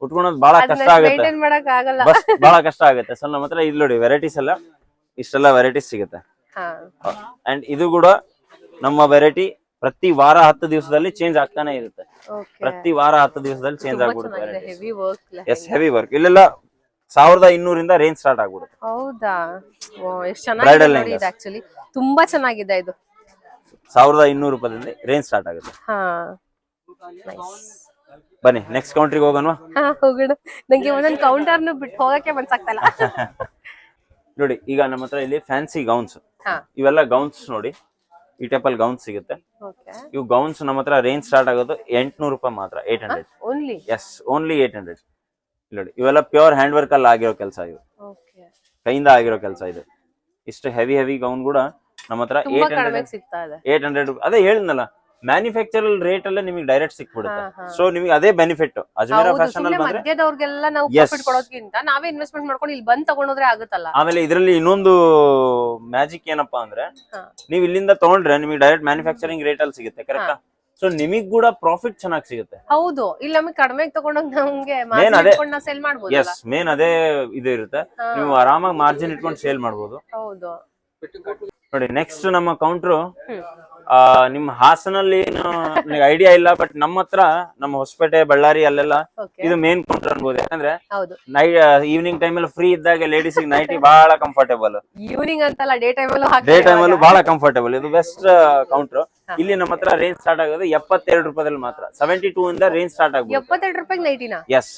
ಉಟ್ಕೊಳೋದು ಬಹಳ ಕಷ್ಟ ಆಗುತ್ತೆ, ಮೇಂಟೈನ್ ಮಾಡಕ್ ಆಗಲ್ಲ. ಬಹಳ ಕಷ್ಟ ಆಗುತ್ತೆ. ಸೊ ನಮ್ಮ ಹತ್ರ ಇಲ್ಲಿ ನೋಡಿ ವೆರೈಟೀಸ್ ಎಲ್ಲ ಇಷ್ಟೆಲ್ಲ ವೆರೈಟೀಸ್ ಸಿಗುತ್ತೆ. ಅಂಡ್ ಇದು ಕೂಡ ನಮ್ಮ ವೆರೈಟಿ ಪ್ರತಿ ವಾರ 10 ದಿವಸದಲ್ಲಿ ಚೇಂಜ್ ಆಗ್ತಾನೆ ಇರುತ್ತೆ. ಪ್ರತಿ ವಾರ 10 ದಿವಸದಲ್ಲಿ ಚೇಂಜ್ ಆಗ್ಬಿಡುತ್ತೆ. Heavy work. Yes, heavy work. ಇಲ್ಲೆಲ್ಲ 1200 ಇಂದ ರೇಂಜ್ ಸ್ಟಾರ್ಟ್ ಆಗ್ಬಿಡುತ್ತೆ. ಹೌದಾ? ಎಷ್ಟು ಚೆನ್ನಾಗಿದೆ ನೋಡಿ ಇದು. ಆಕ್ಚುಲಿ ತುಂಬಾ ಚೆನ್ನಾಗಿದೆ ಇದು. 1200 ರೂಪಾಯಿಂದ ರೇಂಜ್ ಸ್ಟಾರ್ಟ್ ಆಗುತ್ತೆ. ಹಾ ಬನ್ನಿ ನೆಕ್ಸ್ಟ್ ಕೌಂಟ್ರಿಗೆ ಹೋಗೋಣ. ಹೋಗೋಣ. ನಂಗೆ ಒಂದೊಂದು ಕೌಂಟರ್ನು ಬಿಟ್ಟು ಹೋಗಕ್ಕೆ ಮನ್ಸಾಗ್ತಾ ಇಲ್ಲ. ನೋಡಿ ಈಗ ನಮ್ಮ ಹತ್ರ ಇಲ್ಲಿ ಫ್ಯಾನ್ಸಿ ಗೌನ್ಸ್, ಹಾ ಇವೆಲ್ಲ ಗೌನ್ಸ್ ನೋಡಿ, ಈ ಟೈಪ್ ಅಲ್ಲಿ ಗೌನ್ಸ್ ಸಿಗುತ್ತೆ. ಓಕೆ ಇವು ಗೌನ್ಸ್ ನಮ್ಮ ಹತ್ರ ರೇಂಜ್ ಸ್ಟಾರ್ಟ್ ಆಗೋದು 800 ರೂಪಾಯಿ ಮಾತ್ರ. 800 ಓನ್ಲಿ. S, only 800. ನೋಡಿ ಇವೆಲ್ಲ ಪ್ಯೂರ್ ಹ್ಯಾಂಡ್ ವರ್ಕ್ ಅಲ್ಲಿ ಆಗಿರೋ ಕೆಲಸ, ಇವು ಓಕೆ ಕೈಯಿಂದ ಆಗಿರೋ ಕೆಲಸ. ಇದು ಇಷ್ಟು ಹೆವಿ ಹೆವಿ ಗೌನ್ ಕೂಡ ನಮ್ಮ ಹತ್ರ ತುಂಬಾ ಕಡಿಮೆ ಸಿಗ್ತಾ ಇದೆ. 800. ಅದೇ ಹೇಳಿದ್ನಲ್ಲ, ಮ್ಯಾನುಫ್ಯಾಕ್ಚರ್ ರೇಟ್ ಅಲ್ಲೇ ನಿಮಗೆ ಡೈರೆಕ್ಟ್ ಸಿಕ್ಬಿಡುತ್ತೆ. ಸೊ ನಿಮಗೆ ಅದೇ ಬೆನಿಫಿಟ್. ಅಜ್ಮೇರಾ ಫ್ಯಾಷನ್ ಅಲ್ಲಿ ಬಂದ್ರೆ ಮಧ್ಯದವ್ರಿಗೆಲ್ಲ ನಾವು ಪ್ರಾಫಿಟ್ ಕೊಡೋದ್ಕಿಂತ ನಾವೇ ಇನ್ವೆಸ್ಟ್ಮೆಂಟ್ ಮಾಡ್ಕೊಂಡು ಇಲ್ಲಿ ಬಂದ್ ತಗೊಂಡ್ರೆ ಆಗುತ್ತಲ್ಲ. ಆಮೇಲೆ ಇದರಲ್ಲಿ ಇನ್ನೊಂದು ಮ್ಯಾಜಿಕ್ ಏನಪ್ಪಾ ಅಂದ್ರೆ, ನೀವು ಇಲ್ಲಿಂದ ತಗೊಂಡ್ರೆ ನಿಮಗೆ ಡೈರೆಕ್ಟ್ ಮ್ಯಾನುಫ್ಯಾಕ್ಚರಿಂಗ್ ರೇಟ್ ಅಲ್ಲಿ ಸಿಗುತ್ತೆ, ಕರೆಕ್ಟಾ? ಸೊ ನಿಮಗ್ ಕೂಡ ಪ್ರಾಫಿಟ್ ಚೆನ್ನಾಗಿ ಸಿಗುತ್ತೆ. ಹೌದು, ಇಲ್ಲಿ ನಮಗೆ ಕಡಿಮೆ ತಗೊಂಡೋಗ್ ನಮ್ಗೆ ಸೇಲ್ ಮಾಡ್ಬೋದು. ಎಸ್, ಮೇನ್ ಅದೇ ಇದು ಇರುತ್ತೆ. ನೀವು ಆರಾಮಾಗಿ ಮಾರ್ಜಿನ್ ಇಟ್ಕೊಂಡು ಸೇಲ್ ಮಾಡ್ಬೋದು. ಹೌದು. ನೋಡಿ ನೆಕ್ಸ್ಟ್ ನಮ್ಮ ಕೌಂಟ್ರು ನಿಮ್ ಹಾಸನಲ್ಲಿ ಐಡಿಯಾ ಇಲ್ಲ, ಬಟ್ ನಮ್ಮ ಹತ್ರ ನಮ್ಮ ಹೊಸಪೇಟೆ, ಬಳ್ಳಾರಿ ಅಲ್ಲೆಲ್ಲ ಇದು ಮೇನ್ ಕೌಂಟರ್ ಅನ್ಬೋದು. ಯಾಕಂದ್ರೆ ಈವ್ನಿಂಗ್ ಟೈಮ್ ಅಲ್ಲಿ ಫ್ರೀ ಇದ್ದಾಗ ಲೇಡೀಸ್ ನೈಟಿ ಬಹಳ ಕಂಫರ್ಟೇಬಲ್. ಈವ್ನಿಂಗ್ ಅಂತಲ್ಲ, ಡೇ ಟೈಮ್ ಅಲ್ಲೂ ಬಹಳ ಕಂಫರ್ಟೇಬಲ್. ಇದು ಬೆಸ್ಟ್ ಕೌಂಟರ್. ಇಲ್ಲಿ ನಮ್ಮ ಹತ್ರ ರೇಂಜ್ ಸ್ಟಾರ್ಟ್ ಆಗೋದು 72 ರೂಪಾಯಿದಲ್ಲಿ ಮಾತ್ರ. 72 ಇಂದ ರೇಂಜ್ ಸ್ಟಾರ್ಟ್ ಆಗುತ್ತೆ. 72 ರೂಪಾಯಿ ನೈಟಿನ? ಎಸ್,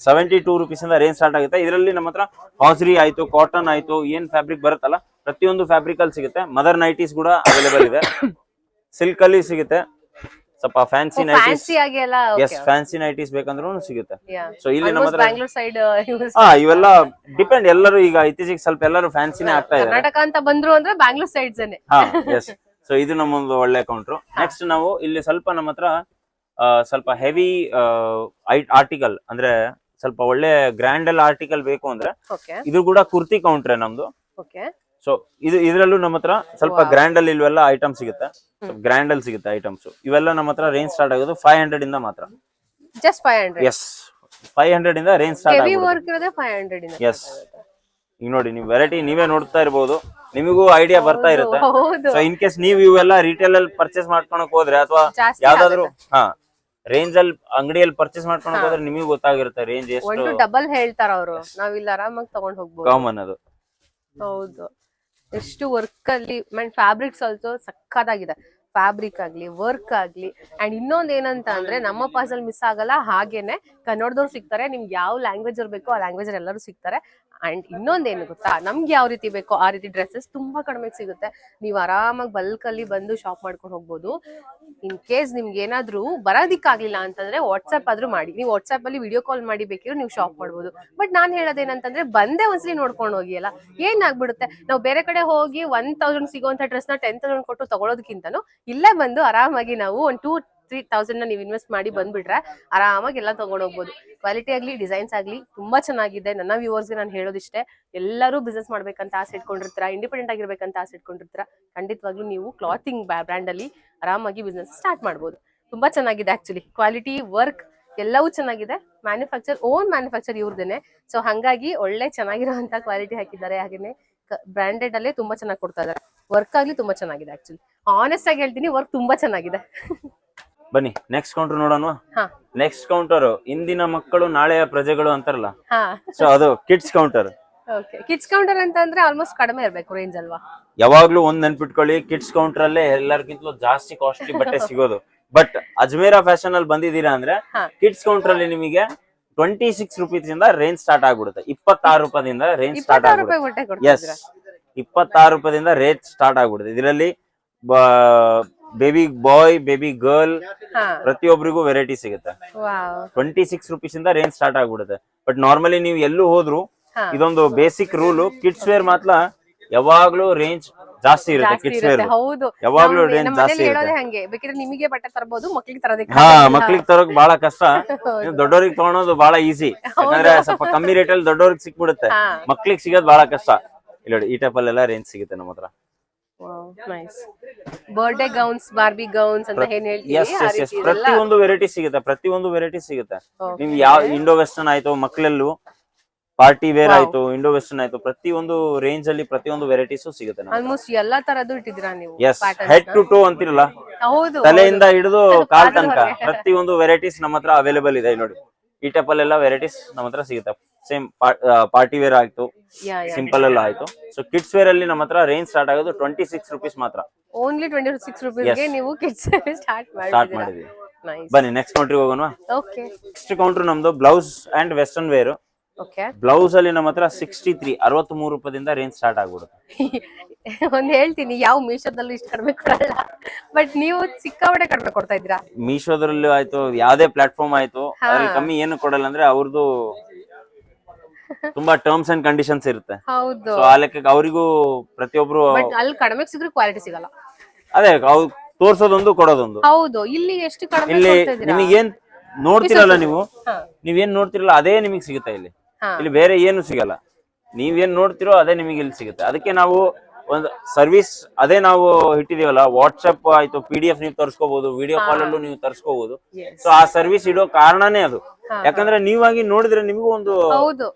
72 ರುಪೀಸ್ ಇಂದ ರೇಂಜ್ ಸ್ಟಾರ್ಟ್ ಆಗುತ್ತೆ. ಇದರಲ್ಲಿ ನಮ್ಮ ಹತ್ರ ಹಾಸ್ರಿ ಆಯ್ತು, ಕಾಟನ್ ಆಯ್ತು, ಏನ್ ಫ್ಯಾಬ್ರಿಕ್ ಬರುತ್ತಲ್ಲ ಪ್ರತಿಯೊಂದು ಫ್ಯಾಬ್ರಿಕ್ ಅಲ್ಲಿ ಸಿಗುತ್ತೆ. ಮದರ್ ನೈಟೀಸ್ ಕೂಡ ಅವೈಲೇಬಲ್ ಇದೆ. ಸಿಲ್ಕ್ ಅಲ್ಲಿ ಸಿಗುತ್ತೆ. ಸ್ವಲ್ಪ fancy nighties, yes fancy nighties ಬೇಕಂದ್ರೂ ಸಿಗುತ್ತೆ. ಸೊ ಇಲ್ಲಿ ನಮ್ಮ ಹತ್ರ ಇವೆಲ್ಲ ಡಿಪೆಂಡ್. ಎಲ್ಲರೂ ಈಗ ಇತ್ತೀಚೆಗೆ ಸ್ವಲ್ಪ ಎಲ್ಲರೂ ಫ್ಯಾನ್ಸಿನೇ ಆಗ್ತಾ ಇದ್ದಾರೆ. ಕರ್ನಾಟಕ ಅಂತ ಬಂದ್ರು ಅಂದ್ರೆ ಬ್ಯಾಂಗ್ಳೂರ್ ಸೈಡ್ಸ್. ಎಸ್, ಸೊ ಇದು ನಮ್ಮೊಂದು ಒಳ್ಳೆ ಕೌಂಟ್ರು. ನೆಕ್ಸ್ಟ್ ನಾವು ಇಲ್ಲಿ ಸ್ವಲ್ಪ ನಮ್ಮ ಹತ್ರ ಸ್ವಲ್ಪ ಹೆವಿ ಆರ್ಟಿಕಲ್, ಅಂದ್ರೆ ಸ್ವಲ್ಪ ಒಳ್ಳೆ ಗ್ರ್ಯಾಂಡ್ ಅಲ್ಲಿ ಆರ್ಟಿಕಲ್ ಬೇಕು ಅಂದ್ರೆ ಇದು ಕೂಡ ಕುರ್ತಿ ಕೌಂಟ್ರೆ ನಮ್ದು. ಸೊ ಇದ್ರಲ್ಲೂ ನಮ್ಮ ಹತ್ರ ಸ್ವಲ್ಪ ಗ್ರ್ಯಾಂಡ್ ಅಲ್ಲಿ ಇವೆಲ್ಲ ಐಟಮ್ ಸಿಗುತ್ತೆ. ಗ್ರ್ಯಾಂಡ್ ಅಲ್ಲಿ ಸಿಗುತ್ತೆ ಐಟಮ್ಸ್. ಇವೆಲ್ಲ ನಮ್ಮ ಹತ್ರ ರೇಂಜ್ ಸ್ಟಾರ್ಟ್ ಆಗೋದು 500 ಇಂದ ಮಾತ್ರ. ಜಸ್ಟ್ 500? ಎಸ್, 500 ಇಂದ ರೇಂಜ್ ಸ್ಟಾರ್ಟ್ ಆಗುತ್ತೆ. ಎಸ್, ಈಗ ನೋಡಿ ನೀವು ವೆರೈಟಿ ನೀವೇ ನೋಡ್ತಾ ಇರಬಹುದು, ನಿಮಗೂ ಐಡಿಯಾ ಬರ್ತಾ ಇರುತ್ತೆ. ಸೊ ಇನ್ ಕೇಸ್ ನೀವು ಇವೆಲ್ಲ ರಿಟೇಲ್ ಅಲ್ಲಿ ಪರ್ಚೇಸ್ ಮಾಡ್ಕೊಳಕ್ ಹೋದ್ರೆ ಅಥವಾ ಯಾವ್ದಾದ್ರು ರೇಂಜ್ ಅಲ್ಲಿ ಅಂಗಡಿಯಲ್ಲಿ ಪರ್ಚೇಸ್ ಮಾಡ್ಕೊಳಕ್ ಹೋದ್ರೆ ನಿಮಗೆ ಗೊತ್ತಾಗಿರುತ್ತೆ ರೇಂಜ್ ಎಷ್ಟು. ಡಬಲ್ ಹೇಳ್ತಾರ ಅವರು, ನಾವ್ ಇಲ್ಲಿ ಆರಾಮಾಗಿ ತಗೊಂಡ್ ಹೋಗ್ಬೋದು. ಕಾಮನ್ ಅದು. ಹೌದು, ಎಷ್ಟು ವರ್ಕ್ ಅಲ್ಲಿ ಫ್ಯಾಬ್ರಿಕ್ಸ್ ಆಲ್ಸೋ ಸಕ್ಕತ್ತಾಗಿದೆ. ಫ್ಯಾಬ್ರಿಕ್ ಆಗ್ಲಿ, ವರ್ಕ್ ಆಗ್ಲಿ. ಅಂಡ್ ಇನ್ನೊಂದ್ ಏನಂತ ಅಂದ್ರೆ ನಮ್ಮ ಪಾಸಲ್ ಮಿಸ್ ಆಗಲ್ಲ, ಹಾಗೇನೆ ಕನ್ನಡದವ್ರು ಸಿಗ್ತಾರೆ, ನಿಮ್ಗೆ ಯಾವ ಲ್ಯಾಂಗ್ವೇಜ್ ಬೇಕೋ ಆ ಲ್ಯಾಂಗ್ವೇಜ್ ಎಲ್ಲರೂ ಸಿಗ್ತಾರೆ. ಅಂಡ್ ಇನ್ನೊಂದೇನು ಗೊತ್ತಾ, ನಮ್ಗೆ ಯಾವ ರೀತಿ ಬೇಕೋ ಆ ರೀತಿ ಡ್ರೆಸ್ಸಸ್ ತುಂಬಾ ಕಡಿಮೆಗೆ ಸಿಗುತ್ತೆ. ನೀವು ಆರಾಮಾಗಿ ಬಲ್ಕ್ ಅಲ್ಲಿ ಬಂದು ಶಾಪ್ ಮಾಡ್ಕೊಂಡು ಹೋಗ್ಬೋದು. ಇನ್ ಕೇಸ್ ನಿಮ್ಗೆ ಏನಾದ್ರೂ ಬರೋದಿಕ್ಕಾಗ್ಲಿಲ್ಲ ಅಂತಂದ್ರೆ ವಾಟ್ಸ್ಆಪ್ ಆದ್ರೂ ಮಾಡಿ, ನೀವು ವಾಟ್ಸ್ಆಪ್ ಅಲ್ಲಿ ವಿಡಿಯೋ ಕಾಲ್ ಮಾಡಿ ಬೇಕಿರೋ ನೀವು ಶಾಪ್ ಮಾಡ್ಬೋದು. ಬಟ್ ನಾನ್ ಹೇಳೋದೇನಂತಂದ್ರೆ ಬಂದೇ ಒಂದ್ಸಲಿ ನೋಡ್ಕೊಂಡು ಹೋಗಿ ಅಲ್ಲ, ಏನಾಗ್ಬಿಡುತ್ತೆ ನಾವು ಬೇರೆ ಕಡೆ ಹೋಗಿ 1000 ಸಿಗೋಂತ ಡ್ರೆಸ್ ನ 10,000 ಕೊಟ್ಟು ತಗೊಳೋದಕ್ಕಿಂತನೂ ಇಲ್ಲೇ ಬಂದು ಆರಾಮಾಗಿ ನಾವು ಒಂದು 2,000-3,000 ನೀವು ಇನ್ವೆಸ್ಟ್ ಮಾಡಿ ಬಂದ್ಬಿಟ್ರೆ ಆರಾಮಾಗಿ ಎಲ್ಲ ತಗೊಂಡ್ ಹೋಗ್ಬೋದು. ಕ್ವಾಲಿಟಿ ಆಗ್ಲಿ, ಡಿಸೈನ್ಸ್ ಆಗ್ಲಿ ತುಂಬಾ ಚೆನ್ನಾಗಿದೆ. ನನ್ನ ವ್ಯೂವರ್ಸ್ಗೆ ನಾನು ಹೇಳೋದಿಷ್ಟೇ, ಎಲ್ಲರೂ ಬಿಸ್ನೆಸ್ ಮಾಡ್ಬೇಕಂತ ಆಸೆ ಇಟ್ಕೊಂಡಿರ್ತೀರಾ, ಇಂಡಿಪೆಂಡೆಂಟ್ ಆಗಿರ್ಬೇಕಂತ ಆಸೆ ಇಟ್ಕೊಂಡಿರ್ತೀರಾ, ಖಂಡಿತವಾಗ್ಲೂ ನೀವು ಕ್ಲಾತಿಂಗ್ ಬ್ರ್ಯಾಂಡ್ ಅಲ್ಲಿ ಆರಾಮಾಗಿ ಬಿಸ್ನೆಸ್ ಸ್ಟಾರ್ಟ್ ಮಾಡ್ಬೋದು. ತುಂಬಾ ಚೆನ್ನಾಗಿದೆ ಆಕ್ಚುಲಿ, ಕ್ವಾಲಿಟಿ, ವರ್ಕ್ ಎಲ್ಲವೂ ಚೆನ್ನಾಗಿದೆ. Own manufacture ಇವ್ರದೇನೆ. ಸೊ ಹಂಗಾಗಿ ಒಳ್ಳೆ ಚೆನ್ನಾಗಿರುವಂತ ಕ್ವಾಲಿಟಿ ಹಾಕಿದ್ದಾರೆ. ಹಾಗೇನೆ ಬ್ರಾಂಡೆಡ್ ಅಲ್ಲೇ ತುಂಬಾ ಚೆನ್ನಾಗಿ ಕೊಡ್ತಾ ಇದ್ದಾರೆ. ವರ್ಕ್ ಆಗ್ಲಿ ತುಂಬಾ ಚೆನ್ನಾಗಿದೆ. ಆಕ್ಚುಲಿ ಆನೆಸ್ಟ್ ಆಗಿ ಹೇಳ್ತೀನಿ, ವರ್ಕ್ ತುಂಬಾ ಚೆನ್ನಾಗಿದೆ. ಬನ್ನಿ ನೆಕ್ಸ್ಟ್ ಕೌಂಟರ್ ನೋಡೋಣ. ನೆಕ್ಸ್ಟ್ ಕೌಂಟರ್ ಇಂದಿನ ಮಕ್ಕಳು ನಾಳೆಯ ಪ್ರಜೆಗಳು ಅಂತಾರಲ್ಲ, ಸೊ ಅದು ಕಿಡ್ಸ್ ಕೌಂಟರ್. ಕಿಡ್ಸ್ ಕೌಂಟರ್ ಅಂತ ಅಂದ್ರೆ ಆಲ್ಮೋಸ್ಟ್ ಕಡಿಮೆ ಇರ್ಬೇಕು ರೇಂಜ್ ಅಲ್ವಾ? ಯಾವಾಗ್ಲೂ ಒಂದ್ ನೆನ್ಪಿಟ್ಕೊಳ್ಳಿ, ಕಿಡ್ಸ್ ಕೌಂಟರ್ ಅಲ್ಲೇ ಎಲ್ಲರಿಗಿಂತಲೂ ಜಾಸ್ತಿ ಕಾಸ್ಟ್ಲಿ ಬಟ್ಟೆ ಸಿಗೋದು. ಬಟ್ ಅಜ್ಮೇರಾ ಫ್ಯಾಷನ್ ಅಲ್ಲಿ ಬಂದಿದ್ದೀರಾ ಅಂದ್ರೆ ಕಿಡ್ಸ್ ಕೌಂಟರ್ ಅಲ್ಲಿ ನಿಮಗೆ 26 ರೂಪೀಸ್ ಇಂದ ರೇಂಜ್ ಸ್ಟಾರ್ಟ್ ಆಗ್ಬಿಡುತ್ತೆ. 26 ರೂಪಾಯಿಂದ ರೇಂಜ್ ಸ್ಟಾರ್ಟ್ ಆಗ್ಬಿಡುತ್ತೆ. ಎಸ್, 26 ರೂಪಾಯಿಂದ ರೇಂಜ್ ಸ್ಟಾರ್ಟ್ ಆಗ್ಬಿಡುತ್ತೆ. ಇದರಲ್ಲಿ ಬೇಬಿ ಬಾಯ್, ಬೇಬಿ ಗರ್ಲ್ ಪ್ರತಿಯೊಬ್ಬರಿಗೂ ವೆರೈಟಿ ಸಿಗುತ್ತೆ. 26 ರೂಪೀಸ್ ಇಂದ ರೇಂಜ್ ಸ್ಟಾರ್ಟ್ ಆಗ್ಬಿಡುತ್ತೆ. ಬಟ್ ನಾರ್ಮಲಿ ನೀವು ಎಲ್ಲೂ ಹೋದ್ರು ಇದೊಂದು ಬೇಸಿಕ್ ರೂಲ್, ಕಿಡ್ಸ್ ವೇರ್ ಮಾತ್ರ ಯಾವಾಗ್ಲೂ ರೇಂಜ್ ಜಾಸ್ತಿ ಇರುತ್ತೆ. ಕಿಡ್ಸ್ ವೇರ್ ಯಾವಾಗ್ಲೂ ರೇಂಜ್ ಜಾಸ್ತಿ ಇರುತ್ತೆ. ಹಂಗೆ ಬೇಕಿದ್ರೆ ನಿಮಗೆ ಬಟ್ಟೆ ತರಬಹುದು, ಮಕ್ಕಳಿಗೆ ತರೋದಕ್ಕೆ ಮಕ್ಳಿಗೆ ತರೋಕ್ ಬಹಳ ಕಷ್ಟ, ದೊಡ್ಡವ್ರಿಗೆ ತಗೊಳೋದು ಬಹಳ ಈಸಿ. ಯಾಕಂದ್ರೆ ಸ್ವಲ್ಪ ಕಮ್ಮಿ ರೇಟ್ ಅಲ್ಲಿ ದೊಡ್ಡವ್ರಿಗೆ ಸಿಕ್ಬಿಡುತ್ತೆ, ಮಕ್ಳಿಗೆ ಸಿಗೋದು ಬಹಳ ಕಷ್ಟ. ಇಲ್ಲ ನೋಡಿ, ಈ ಟೈಪ್ ಅಲ್ಲೆಲ್ಲ ರೇಂಜ್ ಸಿಗುತ್ತೆ ನಮ್ಮ ಹತ್ರ. ಬರ್ಡೇ ಗೌನ್ಸ್, ಬಾರ್ಬಿ ಗೌನ್ಸ್ ಅಂತ ಏನ್ ಹೇಳ್ತೀವಿ, ಪ್ರತಿಯೊಂದು ವೆರೈಟಿ ಸಿಗುತ್ತೆ. ಪ್ರತಿಯೊಂದು ವೆರೈಟಿ ಸಿಗುತ್ತೆ. ನಿಮ್ಗೆ ಯಾವ ಇಂಡೋ ವೆಸ್ಟರ್ನ್ ಆಯ್ತು, ಮಕ್ಕಳಲ್ಲೂ ಪಾರ್ಟಿ ವೇರ್ ಆಯ್ತು, ಇಂಡೋ ವೆಸ್ಟರ್ನ್ ಆಯ್ತು, ಪ್ರತಿಯೊಂದು ರೇಂಜ್ ಅಲ್ಲಿ ಪ್ರತಿಯೊಂದು ವೆರೈಟೀಸ್ ಸಿಗುತ್ತೆ. ಆಲ್ಮೋಸ್ಟ್ ಎಲ್ಲಾ ತರದ್ದು ಇಟ್ಟಿದ್ದೀರಾ ನೀವು? ಎಸ್, ಹೆಡ್ ಟು ಟೋ ಅಂತಿರಲ್ಲ, ತಲೆಯಿಂದ ಹಿಡಿದು ಕಾಲ್ ತನಕ ಪ್ರತಿಯೊಂದು ವೆರೈಟೀಸ್ ನಮ್ಮ ಹತ್ರ ಅವೈಲೇಬಲ್ ಇದೆ. ನೋಡಿ, ಈ ಟೈಪ್ ಅಲ್ಲೆಲ್ಲ ವೆರೈಟೀಸ್ ನಮ್ಮ ಹತ್ರ ಸಿಗುತ್ತೆ. ಸೇಮ್ ಪಾರ್ಟಿ ವೇರ್ ಆಯ್ತು, ಸಿಂಪಲ್ ಎಲ್ಲ ಆಯ್ತು. ಸೊ ಕಿಡ್ಸ್ ವೇರ್ ಅಲ್ಲಿ ನಮ್ಮ ಹತ್ರ ರೇಂಜ್ ಸ್ಟಾರ್ಟ್ ಆಗೋದು 26 ರೂಪೀಸ್ ಮಾತ್ರ. ಓನ್ಲಿ 26 ರೂಪೀಸ್ಗೆ ನೀವು ಕಿಡ್ಸ್ ಸ್ಟಾರ್ಟ್ ಮಾಡಿದ್ವಿ. ಬನ್ನಿ ನೆಕ್ಸ್ಟ್ ಕೌಂಟ್ರಿಗೆ ಹೋಗೋಣ. ನೆಕ್ಸ್ಟ್ ಕೌಂಟರ್ ನಮ್ದು blouse and western wear. Blouse ಅಲ್ಲಿ ನಮ್ಮ ಹತ್ರ 63 ರೂಪಾಯಿಂದ ರೇಂಜ್ ಸ್ಟಾರ್ಟ್ ಆಗ್ಬಿಡುತ್ತೆ. ಒಂದ್ ಹೇಳ್ತೀನಿ, ಯಾವ ಮೀಶೋದಲ್ಲೂ ಇಷ್ಟು ಕಡಿಮೆ ಕೊಡಲ್ಲ, ಬಟ್ ನೀವು ಸಿಕ್ಕಾಪಟ್ಟೆ ಕಡಿಮೆ ಕೊಡ್ತಾ ಇದ್ದೀರಾ. ಮೀಶೋದ್ರಲ್ಲಿ ಆಯ್ತು, ಯಾವ್ದೇ ಪ್ಲಾಟ್ಫಾರ್ಮ್ ಆಯ್ತು, ಅದ್ರಲ್ಲಿ ಕಮ್ಮಿ ಏನು ಕೊಡಲ್ಲ. ಅಂದ್ರೆ ಅವ್ರದ್ದು ತುಂಬಾ ಟರ್ಮ್ಸ್ ಅಂಡ್ ಕಂಡೀಷನ್ಸ್ ಇರುತ್ತೆ. ಹೌದು, ಆ ಲೆಕ್ಕಕ್ಕೆ ಅವರಿಗೂ ಪ್ರತಿಯೊಬ್ರು ಅಲ್ಲಿ ಕಡಿಮೆ ಸಿಗ್ರೆ ಕ್ವಾಲಿಟಿ ಸಿಗಲ್ಲ. ಅದೇ ಅವ್ರು ತೋರ್ಸೋದೊಂದು ಕೊಡೋದೊಂದು. ಹೌದು, ಇಲ್ಲಿ ಎಷ್ಟು ಕಡಿಮೆ ಇಲ್ಲಿ ನಿಮಗೇನ್ ನೋಡ್ತಿರಲ್ಲ, ನೀವೇನ್ ನೋಡ್ತಿರಲ್ಲ ಅದೇ ನಿಮಗೆ ಸಿಗುತ್ತೆ. ಇಲ್ಲಿ ಬೇರೆ ಏನು ಸಿಗಲ್ಲ. ನೀವೇನ್ ನೋಡ್ತಿರೋ ಅದೇ ನಿಮಗೆ ಇಲ್ಲಿ ಸಿಗುತ್ತೆ. ಅದಕ್ಕೆ ನಾವು ಒಂದು ಸರ್ವಿಸ್ ಅದೇ ನಾವು ಇಟ್ಟಿದೀವಲ್ಲ, ವಾಟ್ಸ್ಆಪ್ ಆಯ್ತು, PDF ನೀವು ತರ್ಸ್ಕೋಬಹುದು, ವಿಡಿಯೋ ಕಾಲ್ ಅಲ್ಲೂ ನೀವು ತರ್ಸ್ಕೋಬಹುದು. ಸೊ ಆ ಸರ್ವಿಸ್ ಇಡೋ ಕಾರಣನೇ ಅದು. ಯಾಕಂದ್ರೆ ನೀವಾಗಿ ನೋಡಿದ್ರೆ ನಿಮಗೂ ಒಂದು